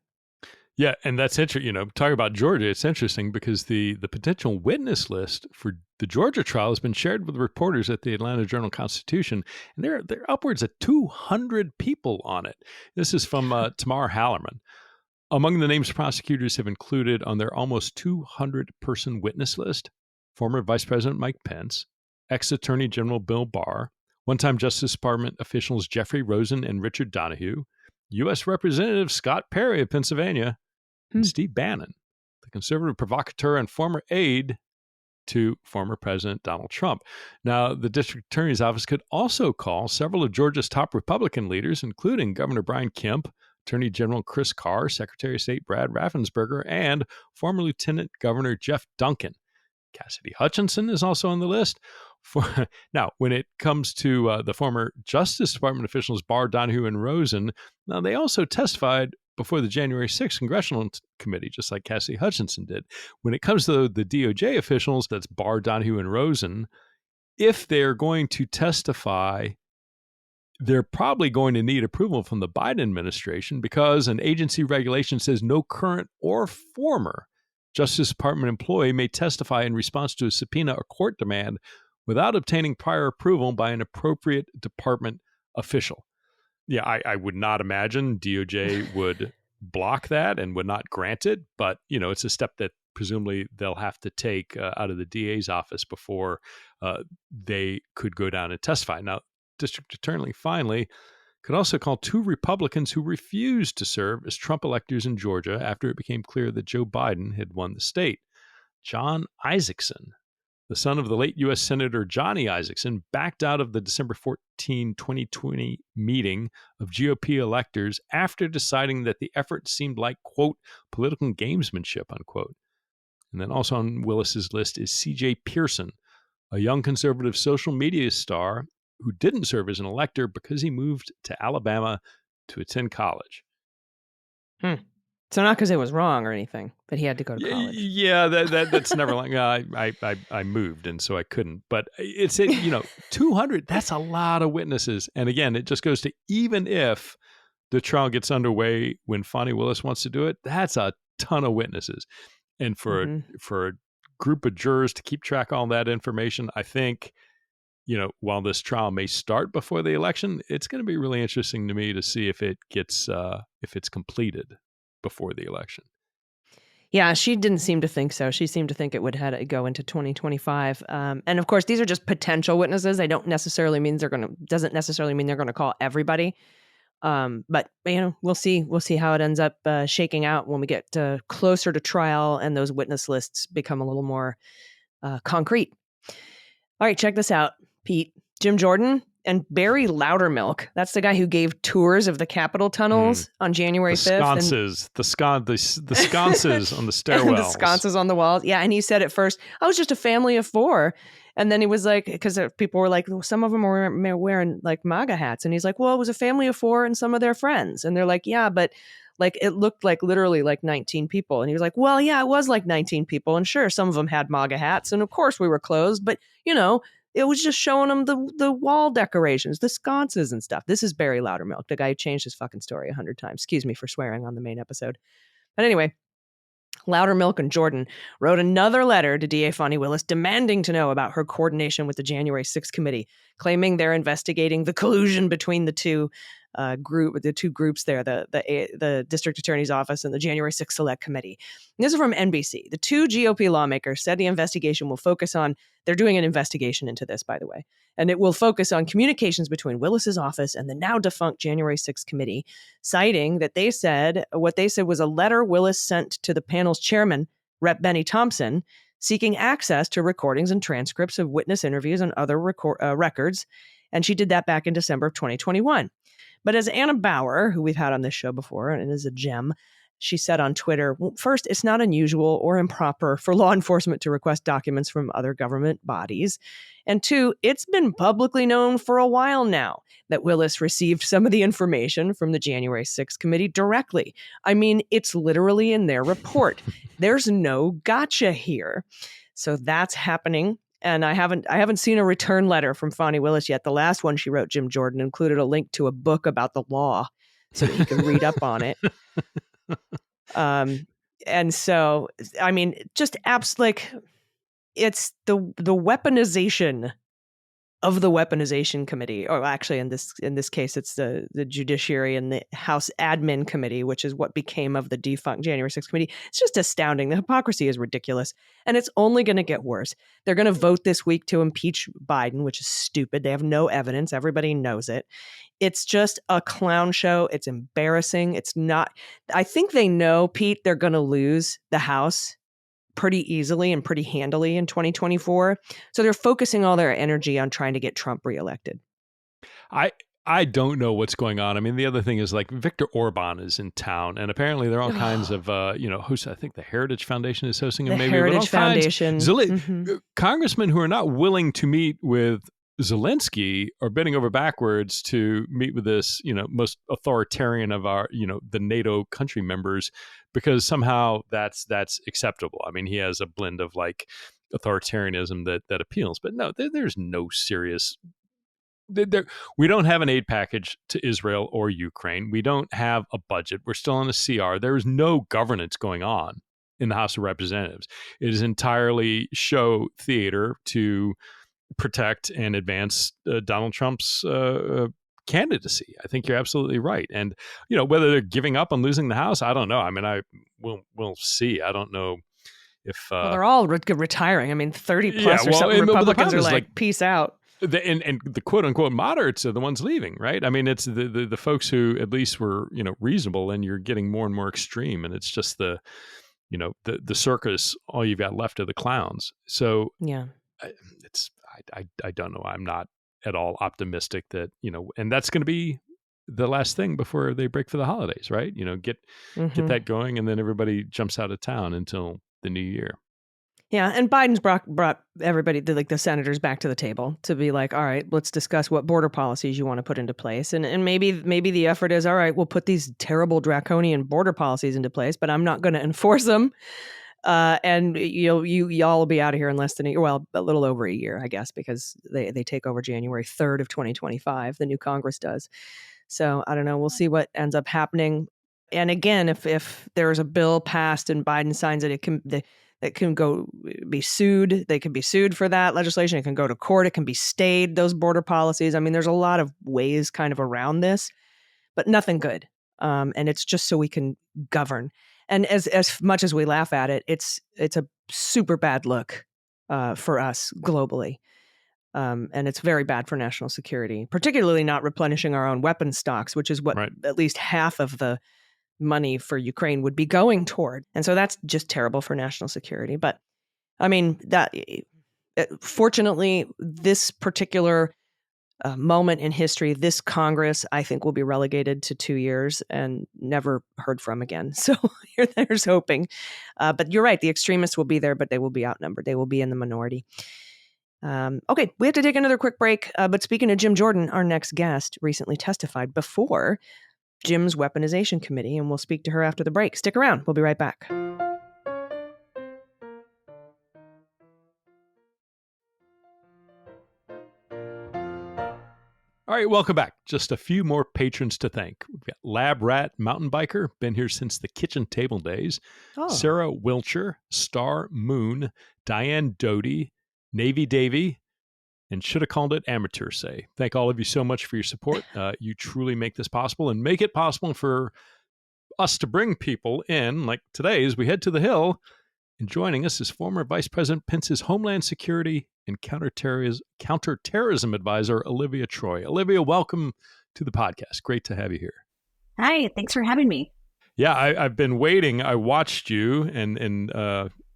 Yeah, and that's interesting. Talking about Georgia, it's interesting because the potential witness list for the Georgia trial has been shared with reporters at the Atlanta Journal-Constitution, and there are upwards of 200 people on it. This is from Tamar Hallerman. Among the names prosecutors have included on their almost 200-person witness list, former Vice President Mike Pence, ex-Attorney General Bill Barr, one-time Justice Department officials Jeffrey Rosen and Richard Donahue, U.S. Representative Scott Perry of Pennsylvania, and Steve Bannon, the conservative provocateur and former aide to former President Donald Trump. Now, the district attorney's office could also call several of Georgia's top Republican leaders, including Governor Brian Kemp, Attorney General Chris Carr, Secretary of State Brad Raffensperger, and former Lieutenant Governor Jeff Duncan. Cassidy Hutchinson is also on the list. Now, when it comes to the former Justice Department officials Barr, Donahue, and Rosen, now they also testified before the January 6th Congressional Committee, just like Cassidy Hutchinson did. When it comes to the DOJ officials, that's Barr, Donahue, and Rosen, if they're going to testify, they're probably going to need approval from the Biden administration because an agency regulation says no current or former Justice Department employee may testify in response to a subpoena or court demand without obtaining prior approval by an appropriate department official. Yeah, I would not imagine DOJ would block that and would not grant it, but it's a step that presumably they'll have to take out of the DA's office before they could go down and testify. Now, District Attorney finally could also call 2 Republicans who refused to serve as Trump electors in Georgia after it became clear that Joe Biden had won the state. John Isakson, the son of the late U.S. Senator Johnny Isakson, backed out of the December 14, 2020 meeting of GOP electors after deciding that the effort seemed like, quote, political gamesmanship, unquote. And then also on Willis's list is C.J. Pearson, a young conservative social media star who didn't serve as an elector because he moved to Alabama to attend college. So not because it was wrong or anything, but he had to go to college. Yeah, that's never like I moved and so I couldn't. But it's 200. That's a lot of witnesses. And again, it just goes to even if the trial gets underway when Fani Willis wants to do it, that's a ton of witnesses. And for a group of jurors to keep track of all that information, I think, while this trial may start before the election, it's going to be really interesting to me to see if it gets if it's completed before the election. Yeah, she didn't seem to think so. She seemed to think it would go into 2025. And of course, these are just potential witnesses. They don't necessarily mean doesn't necessarily mean they're going to call everybody. But we'll see. We'll see how it ends up shaking out when we get closer to trial and those witness lists become a little more concrete. All right, check this out, Pete. Jim Jordan and Barry Loudermilk. That's the guy who gave tours of the Capitol tunnels on January 5th. The sconces on the stairwells. The sconces on the walls. Yeah, and he said at first, I was just a family of 4. And then he was like, because people were like, well, some of them were wearing like MAGA hats. And he's like, well, it was a family of 4 and some of their friends. And they're like, yeah, but like it looked like literally like 19 people. And he was like, well, yeah, it was like 19 people. And sure, some of them had MAGA hats. And of course we were closed. But, it was just showing them the wall decorations, the sconces and stuff. This is Barry Loudermilk, the guy who changed his fucking story 100 times. Excuse me for swearing on the main episode. But anyway, Loudermilk and Jordan wrote another letter to DA Fani Willis demanding to know about her coordination with the January 6th committee, claiming they're investigating the collusion between the two groups there, the district attorney's office and the January 6th Select Committee. And this is from NBC. The 2 GOP lawmakers said the investigation will focus on, they're doing an investigation into this, by the way, and it will focus on communications between Willis's office and the now defunct January 6th committee, citing that what they said was a letter Willis sent to the panel's chairman, Rep. Benny Thompson, seeking access to recordings and transcripts of witness interviews and other records. And she did that back in December of 2021. But as Anna Bauer, who we've had on this show before and is a gem, she said on Twitter, well, first, it's not unusual or improper for law enforcement to request documents from other government bodies. And 2, it's been publicly known for a while now that Willis received some of the information from the January 6th committee directly. I mean, it's literally in their report. There's no gotcha here. So that's happening. And I haven't seen a return letter from Fani Willis yet. The last one she wrote, Jim Jordan, included a link to a book about the law so that he could read up on it. And so, I mean, just it's the weaponization of the Weaponization Committee, or actually in this case, it's the Judiciary and the House Admin Committee, which is what became of the defunct January 6th committee. It's just astounding. The hypocrisy is ridiculous, and it's only going to get worse. They're going to vote this week to impeach Biden, which is stupid. They have no evidence. Everybody knows it. It's just a clown show. It's embarrassing. It's not. I think they know, Pete, they're going to lose the House pretty easily and pretty handily in 2024. So they're focusing all their energy on trying to get Trump reelected. I don't know what's going on. I mean, the other thing is like Viktor Orban is in town, and apparently there are all kinds of, hosts. I think the Heritage Foundation is hosting him. The Heritage Foundation. Congressmen who are not willing to meet with Zelensky are bending over backwards to meet with this, most authoritarian of our, the NATO country members, because somehow that's acceptable. I mean, he has a blend of like authoritarianism that appeals, but no, there's no serious. We don't have an aid package to Israel or Ukraine. We don't have a budget. We're still on a CR. There is no governance going on in the House of Representatives. It is entirely show theater to protect and advance Donald Trump's candidacy. I think you're absolutely right. And, whether they're giving up on losing the House, I don't know. I mean, we'll see. I don't know if... they're all retiring. I mean, 30 plus or something. Republicans are like, peace out. And the quote unquote moderates are the ones leaving, right? I mean, it's the folks who at least were, reasonable, and you're getting more and more extreme. And it's just the circus, all you've got left are the clowns. So yeah, I don't know. I'm not at all optimistic that, and that's going to be the last thing before they break for the holidays, right? Get that going, and then everybody jumps out of town until the new year. Yeah, and Biden's brought everybody, the senators, back to the table to be like, all right, let's discuss what border policies you want to put into place, and maybe the effort is, all right, we'll put these terrible draconian border policies into place, but I'm not going to enforce them, and y'all will be out of here in less than a little over a year, I guess, because they take over January 3rd of 2025. The new Congress does. So I don't know. We'll see what ends up happening. And again, if there is a bill passed and Biden signs it, it can go be sued. They can be sued for that legislation. It can go to court. It can be stayed, those border policies. I mean, there's a lot of ways kind of around this, but nothing good. And it's just so we can govern. And as much as we laugh at it, it's a super bad look for us globally. And it's very bad for national security, particularly not replenishing our own weapons stocks, which is what at least half of the money for Ukraine would be going toward. And so that's just terrible for national security. But I mean, fortunately, this particular moment in history, this Congress, I think, will be relegated to 2 years and never heard from again. So there's hoping. But you're right. The extremists will be there, but they will be outnumbered. They will be in the minority. Okay, we have to take another quick break. But speaking of Jim Jordan, our next guest recently testified before Jim's Weaponization Committee, and we'll speak to her after the break. Stick around. We'll be right back. All right, welcome back. Just a few more patrons to thank. We've got Lab Rat Mountain Biker, been here since the kitchen table days. Oh. Sarah Wilcher, Star Moon, Diane Doty, Navy Davy, and should have called it Amateur Say. Thank all of you so much for your support. You truly make this possible and make it possible for us to bring people in, like today as we head to the Hill. And joining us is former Vice President Pence's Homeland Security and Counterterrorism Advisor, Olivia Troy. Olivia, welcome to the podcast. Great to have you here. Hi, thanks for having me. Yeah, I've been waiting. I watched you and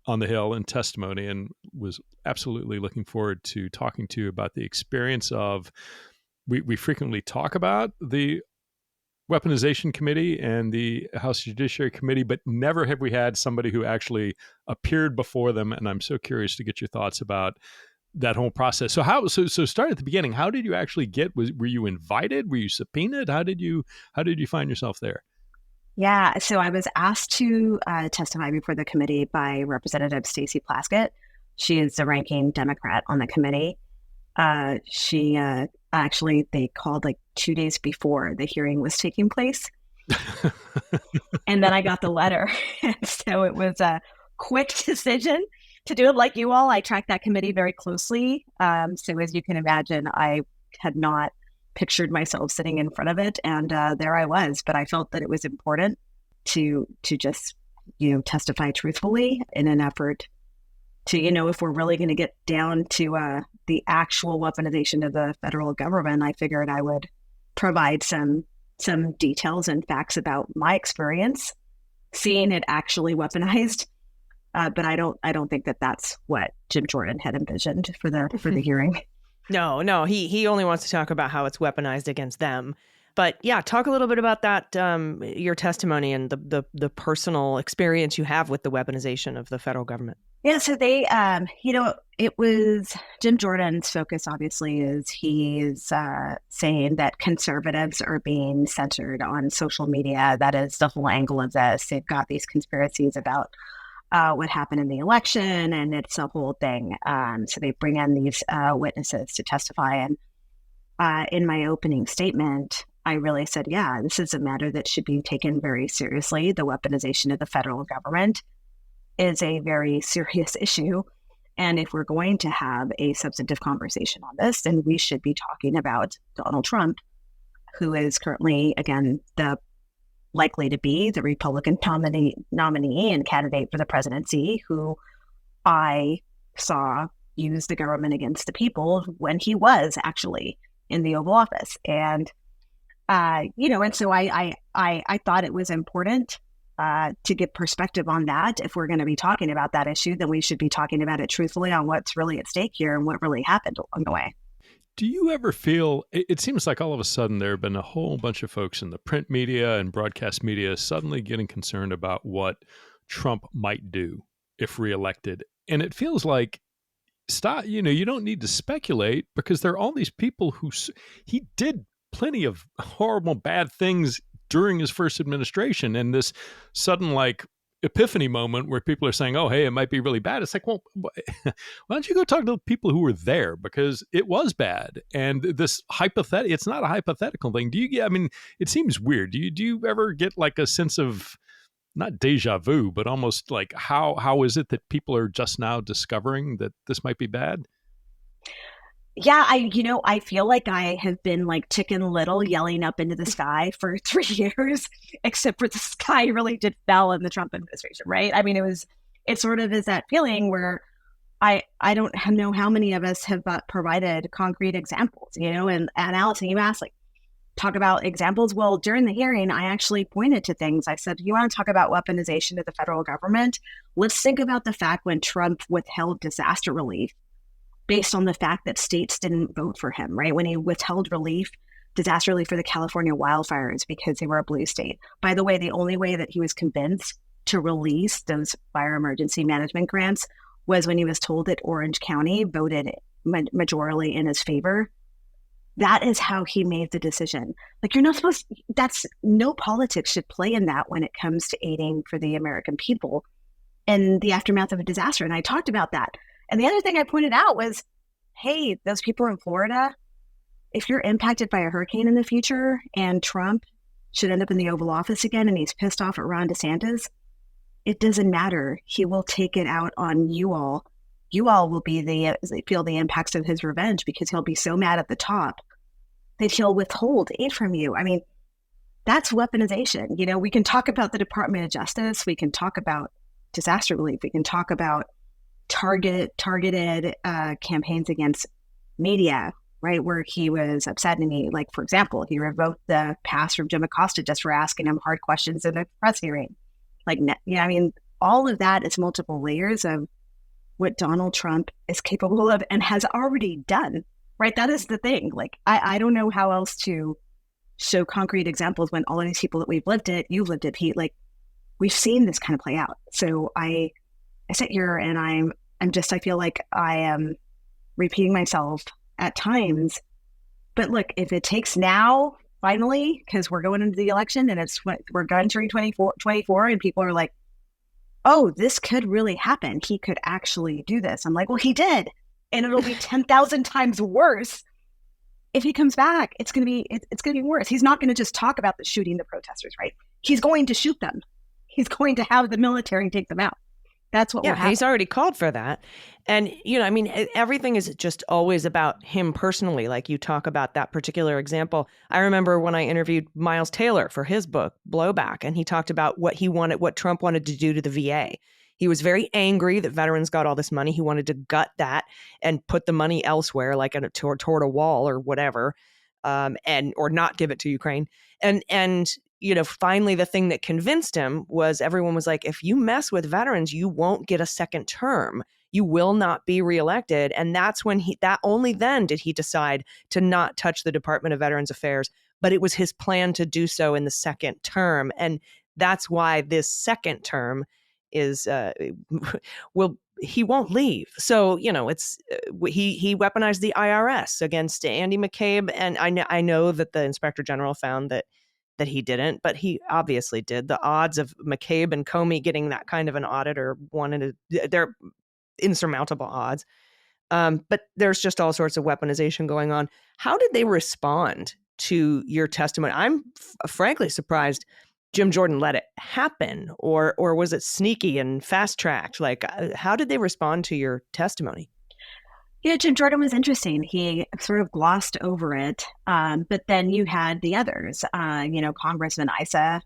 on the Hill in testimony and was absolutely looking forward to talking to you about the experience of, we frequently talk about the Weaponization Committee and the House Judiciary Committee, but never have we had somebody who actually appeared before them. And I'm so curious to get your thoughts about that whole process. So start at the beginning. How did you actually were you invited? Were you subpoenaed? How did you find yourself there? Yeah, so I was asked to testify before the committee by Representative Stacey Plaskett. She is the ranking Democrat on the committee. She actually, they called like 2 days before the hearing was taking place. And then I got the letter. So it was a quick decision to do it like you all. I tracked that committee very closely. So as you can imagine, I had not pictured myself sitting in front of it, and there I was. But I felt that it was important to just, testify truthfully in an effort to, if we're really going to get down to the actual weaponization of the federal government, I figured I would provide some details and facts about my experience seeing it actually weaponized. But I don't think that that's what Jim Jordan had envisioned for the hearing. No, he only wants to talk about how it's weaponized against them. But yeah, talk a little bit about that, your testimony and the personal experience you have with the weaponization of the federal government. Yeah, so they, it was Jim Jordan's focus, obviously, is he's saying that conservatives are being censored on social media. That is the whole angle of this. They've got these conspiracies about what happened in the election, and it's a whole thing. So they bring in these witnesses to testify. And in my opening statement, I really said, yeah, this is a matter that should be taken very seriously. The weaponization of the federal government is a very serious issue. And if we're going to have a substantive conversation on this, then we should be talking about Donald Trump, who is currently, again, likely to be the Republican nominee and candidate for the presidency, who I saw use the government against the people when he was actually in the Oval Office. And, and so I thought it was important to get perspective on that. If we're going to be talking about that issue, then we should be talking about it truthfully on what's really at stake here and what really happened along the way. Do you ever feel, it seems like all of a sudden there have been a whole bunch of folks in the print media and broadcast media suddenly getting concerned about what Trump might do if reelected. And it feels like, you don't need to speculate, because there are all these people he did plenty of horrible, bad things during his first administration, and this sudden epiphany moment where people are saying, oh, hey, it might be really bad. It's like, well, why don't you go talk to the people who were there, because it was bad. And this it's not a hypothetical thing. It seems weird. Do you ever get a sense of not deja vu, but almost how is it that people are just now discovering that this might be bad? Yeah, I feel like I have been like Chicken Little yelling up into the sky for 3 years, except for the sky really did fell in the Trump administration, right? I mean, it sort of is that feeling where I don't know how many of us have provided concrete examples, and Allison, you asked, talk about examples. Well, during the hearing, I actually pointed to things. I said, you want to talk about weaponization of the federal government? Let's think about the fact when Trump withheld disaster relief based on the fact that states didn't vote for him, right? When he withheld disaster relief for the California wildfires because they were a blue state. By the way, the only way that he was convinced to release those fire emergency management grants was when he was told that Orange County voted majorly in his favor. That is how he made the decision. You're not supposed, no politics should play in that when it comes to aiding for the American people in the aftermath of a disaster. And I talked about that. And the other thing I pointed out was, hey, those people in Florida, if you're impacted by a hurricane in the future and Trump should end up in the Oval Office again and he's pissed off at Ron DeSantis, it doesn't matter. He will take it out on you all. You all will feel the impacts of his revenge because he'll be so mad at the top that he'll withhold aid from you. I mean, that's weaponization. We can talk about the Department of Justice. We can talk about disaster relief. We can talk about targeted campaigns against media, right? Where he was upset and for example, he revoked the pass from Jim Acosta just for asking him hard questions in a press hearing. All of that is multiple layers of what Donald Trump is capable of and has already done, right? That is the thing. I don't know how else to show concrete examples when all of these people that you've lived it, Pete, we've seen this kind of play out. So I sit here and I feel like I am repeating myself at times. But look, if it takes now, finally, because we're going into the election and we're entering 2024 and people are like, oh, this could really happen. He could actually do this. I'm like, well, he did. And it'll be 10,000 times worse. If he comes back, it's going to be worse. He's not going to just talk about the shooting the protesters, right? He's going to shoot them. He's going to have the military take them out. That's what will happen. He's already called for that. And, everything is just always about him personally. You talk about that particular example. I remember when I interviewed Miles Taylor for his book, Blowback, and he talked about what Trump wanted to do to the VA. He was very angry that veterans got all this money. He wanted to gut that and put the money elsewhere, toward a wall or whatever, or not give it to Ukraine. And finally the thing that convinced him was everyone was like, if you mess with veterans, you won't get a second term. You will not be reelected. And that's when only then did he decide to not touch the Department of Veterans Affairs. But it was his plan to do so in the second term. And that's why this second term is, he won't leave. So, it's he weaponized the IRS against Andy McCabe. And I know that the Inspector General found that he didn't, but he obviously did. The odds of McCabe and Comey getting that kind of an audit they're insurmountable odds. But there's just all sorts of weaponization going on. How did they respond to your testimony? I'm frankly surprised Jim Jordan let it happen, or was it sneaky and fast-tracked? Like, how did they respond to your testimony? Yeah, Jim Jordan was interesting. He sort of glossed over it. But then you had the others. Congressman Issa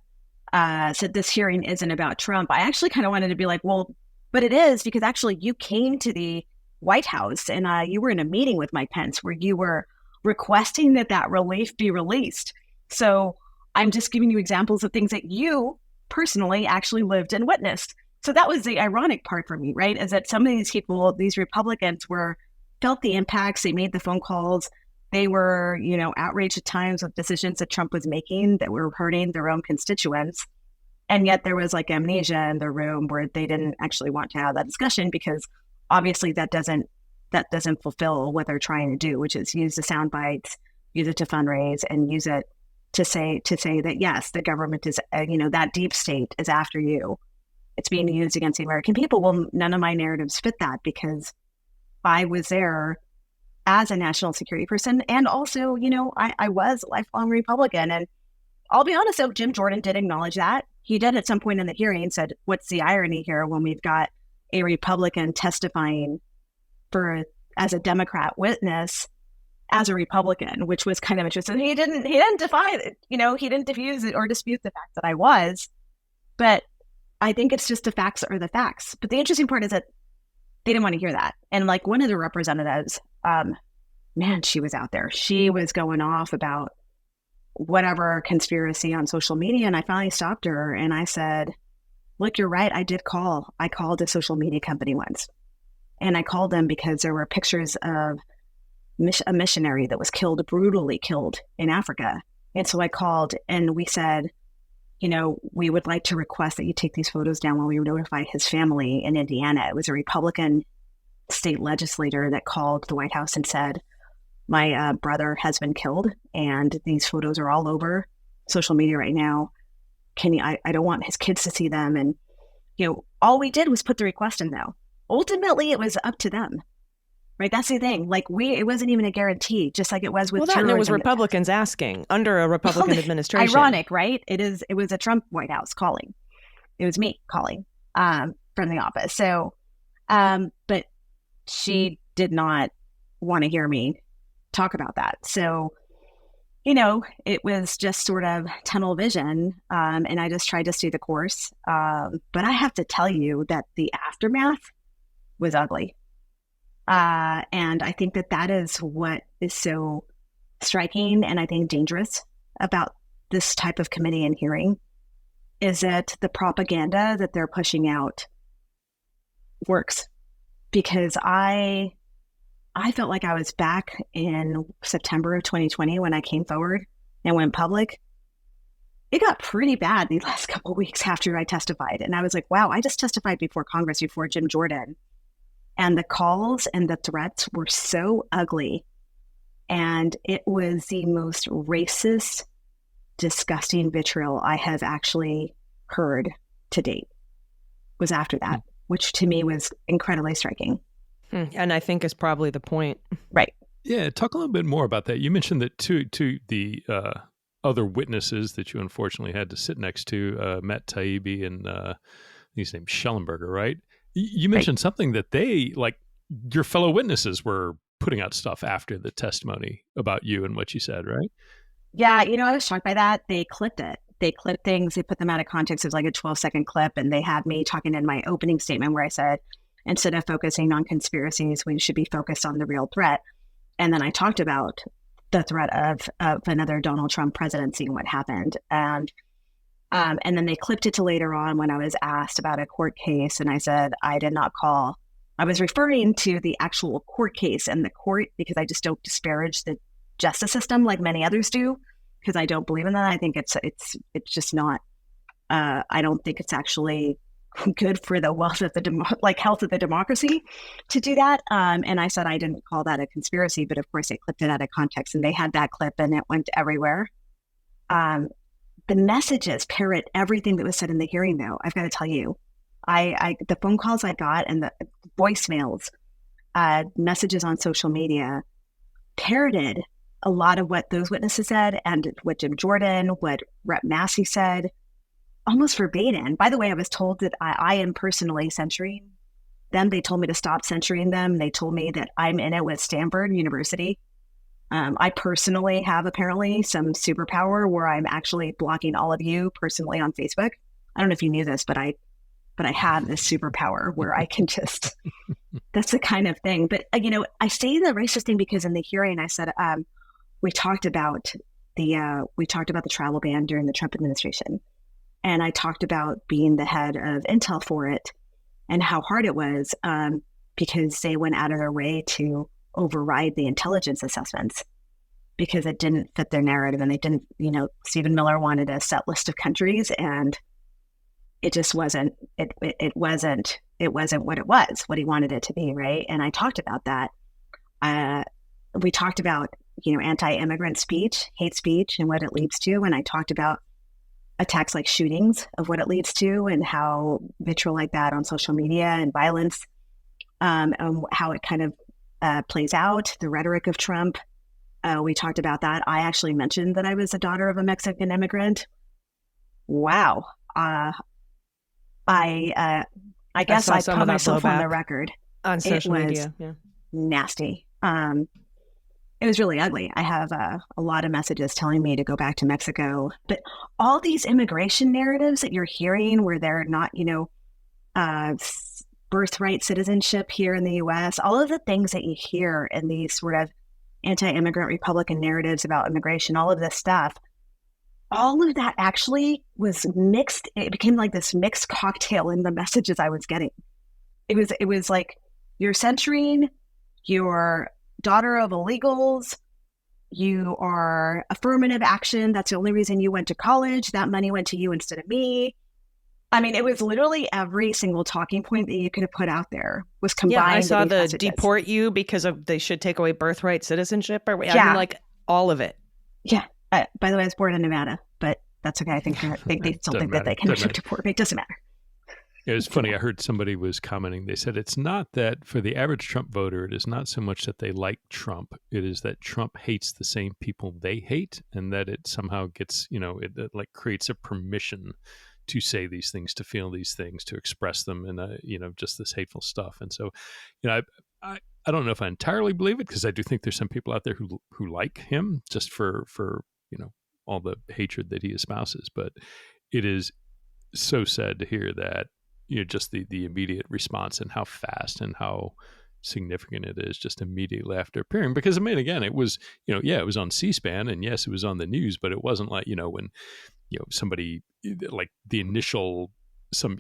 said this hearing isn't about Trump. I actually kind of wanted to be like, well, but it is, because actually you came to the White House and you were in a meeting with Mike Pence where you were requesting that relief be released. So I'm just giving you examples of things that you personally actually lived and witnessed. So that was the ironic part for me, right? Is that some of these people, these Republicans, felt the impacts. They made the phone calls. They were, outraged at times with decisions that Trump was making that were hurting their own constituents. And yet there was like amnesia in the room where they didn't actually want to have that discussion, because obviously that doesn't fulfill what they're trying to do, which is use the sound bites, use it to fundraise, and use it to say that, yes, the government is, that deep state is after you. It's being used against the American people. Well, none of my narratives fit that, because I was there as a national security person. And also, I was a lifelong Republican. And I'll be honest, though, Jim Jordan did acknowledge that. He did at some point in the hearing said, what's the irony here when we've got a Republican testifying as a Democrat witness as a Republican, which was kind of interesting. He didn't defy it. He didn't diffuse it or dispute the fact that I was. But I think it's just the facts are the facts. But the interesting part is that they didn't want to hear that. And like one of the representatives, she was out there. She was going off about whatever conspiracy on social media. And I finally stopped her and I said, look, you're right. I did call. I called a social media company once. And I called them because there were pictures of a missionary that was brutally killed in Africa. And so I called and we said, we would like to request that you take these photos down while we notify his family in Indiana. It was a Republican state legislator that called the White House and said, my brother has been killed and these photos are all over social media right now. I don't want his kids to see them. And, all we did was put the request in, though. Ultimately, it was up to them. Right. That's the thing. Like it wasn't even a guarantee, just like it was with terrorism. It was Republicans asking under a Republican administration. Ironic, right? It was a Trump White House calling. It was me calling from the office. So, but she did not want to hear me talk about that. So, it was just sort of tunnel vision. And I just tried to stay the course. But I have to tell you that the aftermath was ugly. And I think that is what is so striking and I think dangerous about this type of committee and hearing, is that the propaganda that they're pushing out works. Because I felt like I was back in September of 2020 when I came forward and went public. It got pretty bad these last couple of weeks after I testified. And I was like, wow, I just testified before Congress, before Jim Jordan. And the calls and the threats were so ugly. And it was the most racist, disgusting vitriol I have actually heard to date, was after that, which to me was incredibly striking. And I think is probably the point. Right. Yeah. Talk a little bit more about that. You mentioned that two the other witnesses that you unfortunately had to sit next to, Matt Taibbi and his name's Schellenberger, right? You mentioned something that they, like your fellow witnesses, were putting out stuff after the testimony about you and what you said, right? Yeah, I was shocked by that. They clipped it. They clipped things. They put them out of context. It was like a 12-second clip. And they had me talking in my opening statement where I said, instead of focusing on conspiracies, we should be focused on the real threat. And then I talked about the threat of another Donald Trump presidency and what happened. And And then they clipped it to later on when I was asked about a court case, and I said I did not call. I was referring to the actual court case and the court because I just don't disparage the justice system like many others do, because I don't believe in that. I think it's just not. I don't think it's actually good for the wealth of the health of the democracy to do that. And I said I didn't call that a conspiracy, but of course they clipped it out of context, and they had that clip and it went everywhere. The messages parrot everything that was said in the hearing, though. I've got to tell you, the phone calls I got and the voicemails, messages on social media parroted a lot of what those witnesses said and what Jim Jordan, what Rep. Massey said, almost verbatim. By the way, I was told that I am personally censoring them. They told me to stop censoring them. They told me that I'm in it with Stanford University. I personally have apparently some superpower where I'm actually blocking all of you personally on Facebook. I don't know if you knew this, but I have this superpower where I can just, that's the kind of thing. But, I say the racist thing because in the hearing I said, we talked about the travel ban during the Trump administration. And I talked about being the head of Intel for it and how hard it was because they went out of their way to override the intelligence assessments because it didn't fit their narrative. And they didn't, Stephen Miller wanted a set list of countries, and it just wasn't, it wasn't what he wanted it to be. Right. And I talked about that. We talked about, anti-immigrant speech, hate speech, and what it leads to. And I talked about attacks like shootings of what it leads to and how vitriol like that on social media and violence, and how it kind of plays out, the rhetoric of Trump. We talked about that. I actually mentioned that I was a daughter of a Mexican immigrant. Wow. I guess I put myself on the record. On social media. Yeah. Nasty. It was really ugly. I have a lot of messages telling me to go back to Mexico. But all these immigration narratives that you're hearing where they're not, birthright citizenship here in the U.S., all of the things that you hear in these sort of anti-immigrant Republican narratives about immigration, all of this stuff, all of that actually was mixed. It became like this mixed cocktail in the messages I was getting. It was like, you're censoring, you're daughter of illegals, you are affirmative action. That's the only reason you went to college. That money went to you instead of me. I mean, it was literally every single talking point that you could have put out there was combined. Yeah, I saw the messages. Deport you because they should take away birthright citizenship. I Yeah. mean, like all of it. Yeah. By the way, I was born in Nevada, but that's okay. I think they still think that they can deport me. It doesn't matter. It was funny. I heard somebody was commenting. They said it's not that for the average Trump voter, it is not so much that they like Trump. It is that Trump hates the same people they hate, and that it somehow gets, it like creates a permission to say these things, to feel these things, to express them, and just this hateful stuff. And so, I don't know if I entirely believe it, because I do think there's some people out there who like him just for all the hatred that he espouses. But it is so sad to hear that. Just the immediate response and how fast and how significant it is just immediately after appearing. Because, I mean, again, it was, it was on C-SPAN, and yes, it was on the news, but it wasn't like, when, somebody like the initial, some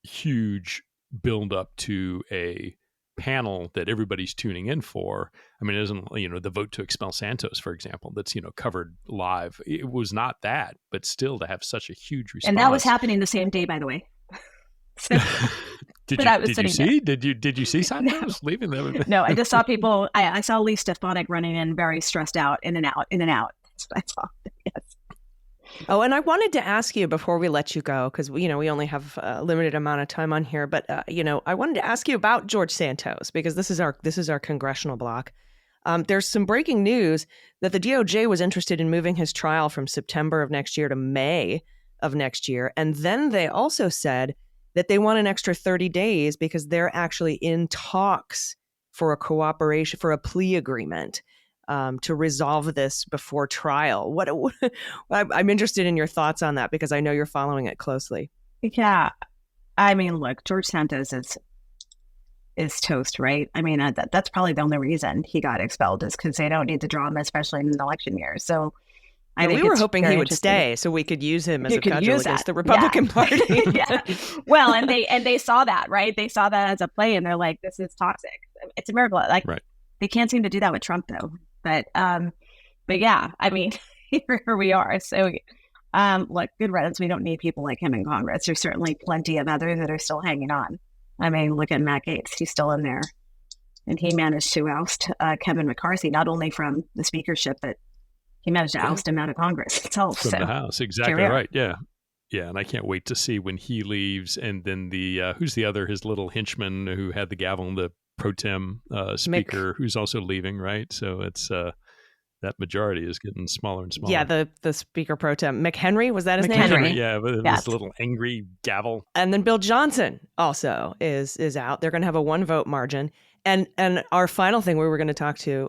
huge build up to a panel that everybody's tuning in for. I mean, it isn't, the vote to expel Santos, for example, that's, covered live. It was not that, but still to have such a huge response. And that was happening the same day, by the way. Did you see Santos leaving them? No, I just saw people. I saw Lee Stefanik running in, very stressed out, in and out. That's what I saw. Yes. Oh, and I wanted to ask you before we let you go, because we only have a limited amount of time on here. But I wanted to ask you about George Santos, because this is our congressional block. There's some breaking news that the DOJ was interested in moving his trial from September of next year to May of next year, and then they also said that they want an extra 30 days because they're actually in talks for a plea agreement to resolve this before trial. What I'm interested in your thoughts on that, because I know you're following it closely. Yeah. I mean, look, George Santos is toast, right? I mean, that's probably the only reason he got expelled is because they don't need to draw him, especially in an election year. So We were hoping he would stay so we could use him as a cudgel against the Republican Party. Yeah. Well, and they saw that, right? They saw that as a play, and they're like, "This is toxic." It's a miracle. Like, they can't seem to do that with Trump, though. But yeah, I mean, here we are. So, look, good riddance. We don't need people like him in Congress. There's certainly plenty of others that are still hanging on. I mean, look at Matt Gaetz. He's still in there. And he managed to oust Kevin McCarthy, not only from the speakership, but he managed to oust him out of Congress itself. From the House. Exactly right. Yeah. Yeah. And I can't wait to see when he leaves. And then who's the other, his little henchman who had the gavel, the pro tem speaker, who's also leaving, right? So it's that majority is getting smaller and smaller. Yeah, the speaker pro tem. McHenry, was that his name? McHenry. Yeah, with this little angry gavel. And then Bill Johnson also is out. They're going to have a 1-vote margin. And our final thing we were going to talk to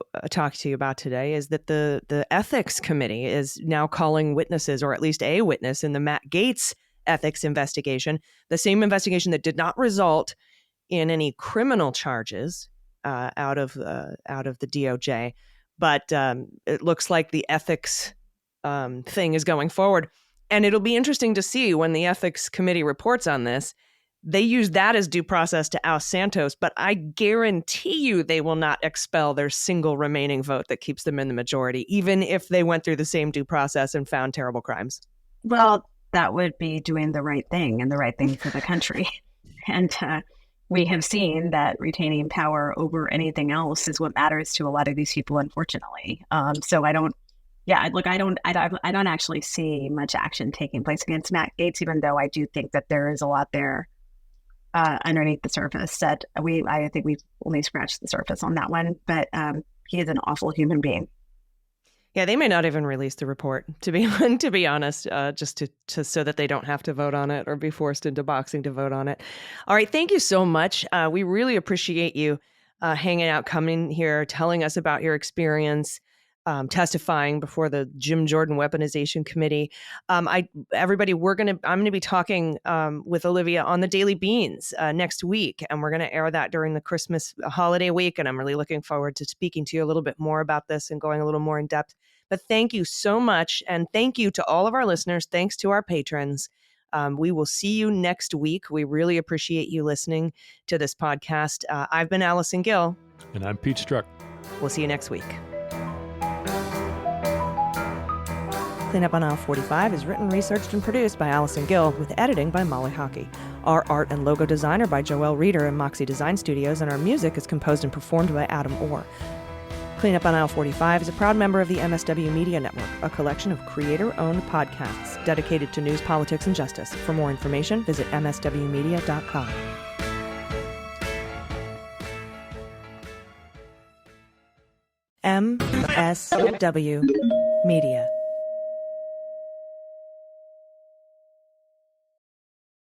you about today is that the ethics committee is now calling witnesses, or at least a witness, in the Matt Gaetz ethics investigation, the same investigation that did not result in any criminal charges out of the DOJ. But it looks like the ethics thing is going forward. And it'll be interesting to see when the ethics committee reports on this. They use that as due process to oust Santos, but I guarantee you they will not expel their single remaining vote that keeps them in the majority, even if they went through the same due process and found terrible crimes. Well, that would be doing the right thing and the right thing for the country. And we have seen that retaining power over anything else is what matters to a lot of these people, unfortunately. So I don't actually see much action taking place against Matt Gaetz, even though I do think that there is a lot there underneath the surface that I think we've only scratched the surface on that one. But he is an awful human being. Yeah, they may not even release the report, to be honest, just to so that they don't have to vote on it or be forced into boxing to vote on it. All right, thank you so much. We really appreciate you hanging out, coming here, telling us about your experience, testifying before the Jim Jordan Weaponization Committee. Everybody, I'm going to be talking with Olivia on the Daily Beans next week, and we're going to air that during the Christmas holiday week. And I'm really looking forward to speaking to you a little bit more about this and going a little more in depth. But thank you so much. And thank you to all of our listeners. Thanks to our patrons. We will see you next week. We really appreciate you listening to this podcast. I've been Allison Gill. And I'm Pete Strzok. We'll see you next week. Cleanup on Aisle 45 is written, researched, and produced by Allison Gill, with editing by Molly Hockey. Our art and logo design are by Joelle Reeder and Moxie Design Studios, and our music is composed and performed by Adam Orr. Cleanup on Aisle 45 is a proud member of the MSW Media Network, a collection of creator-owned podcasts dedicated to news, politics, and justice. For more information, visit mswmedia.com. MSW Media.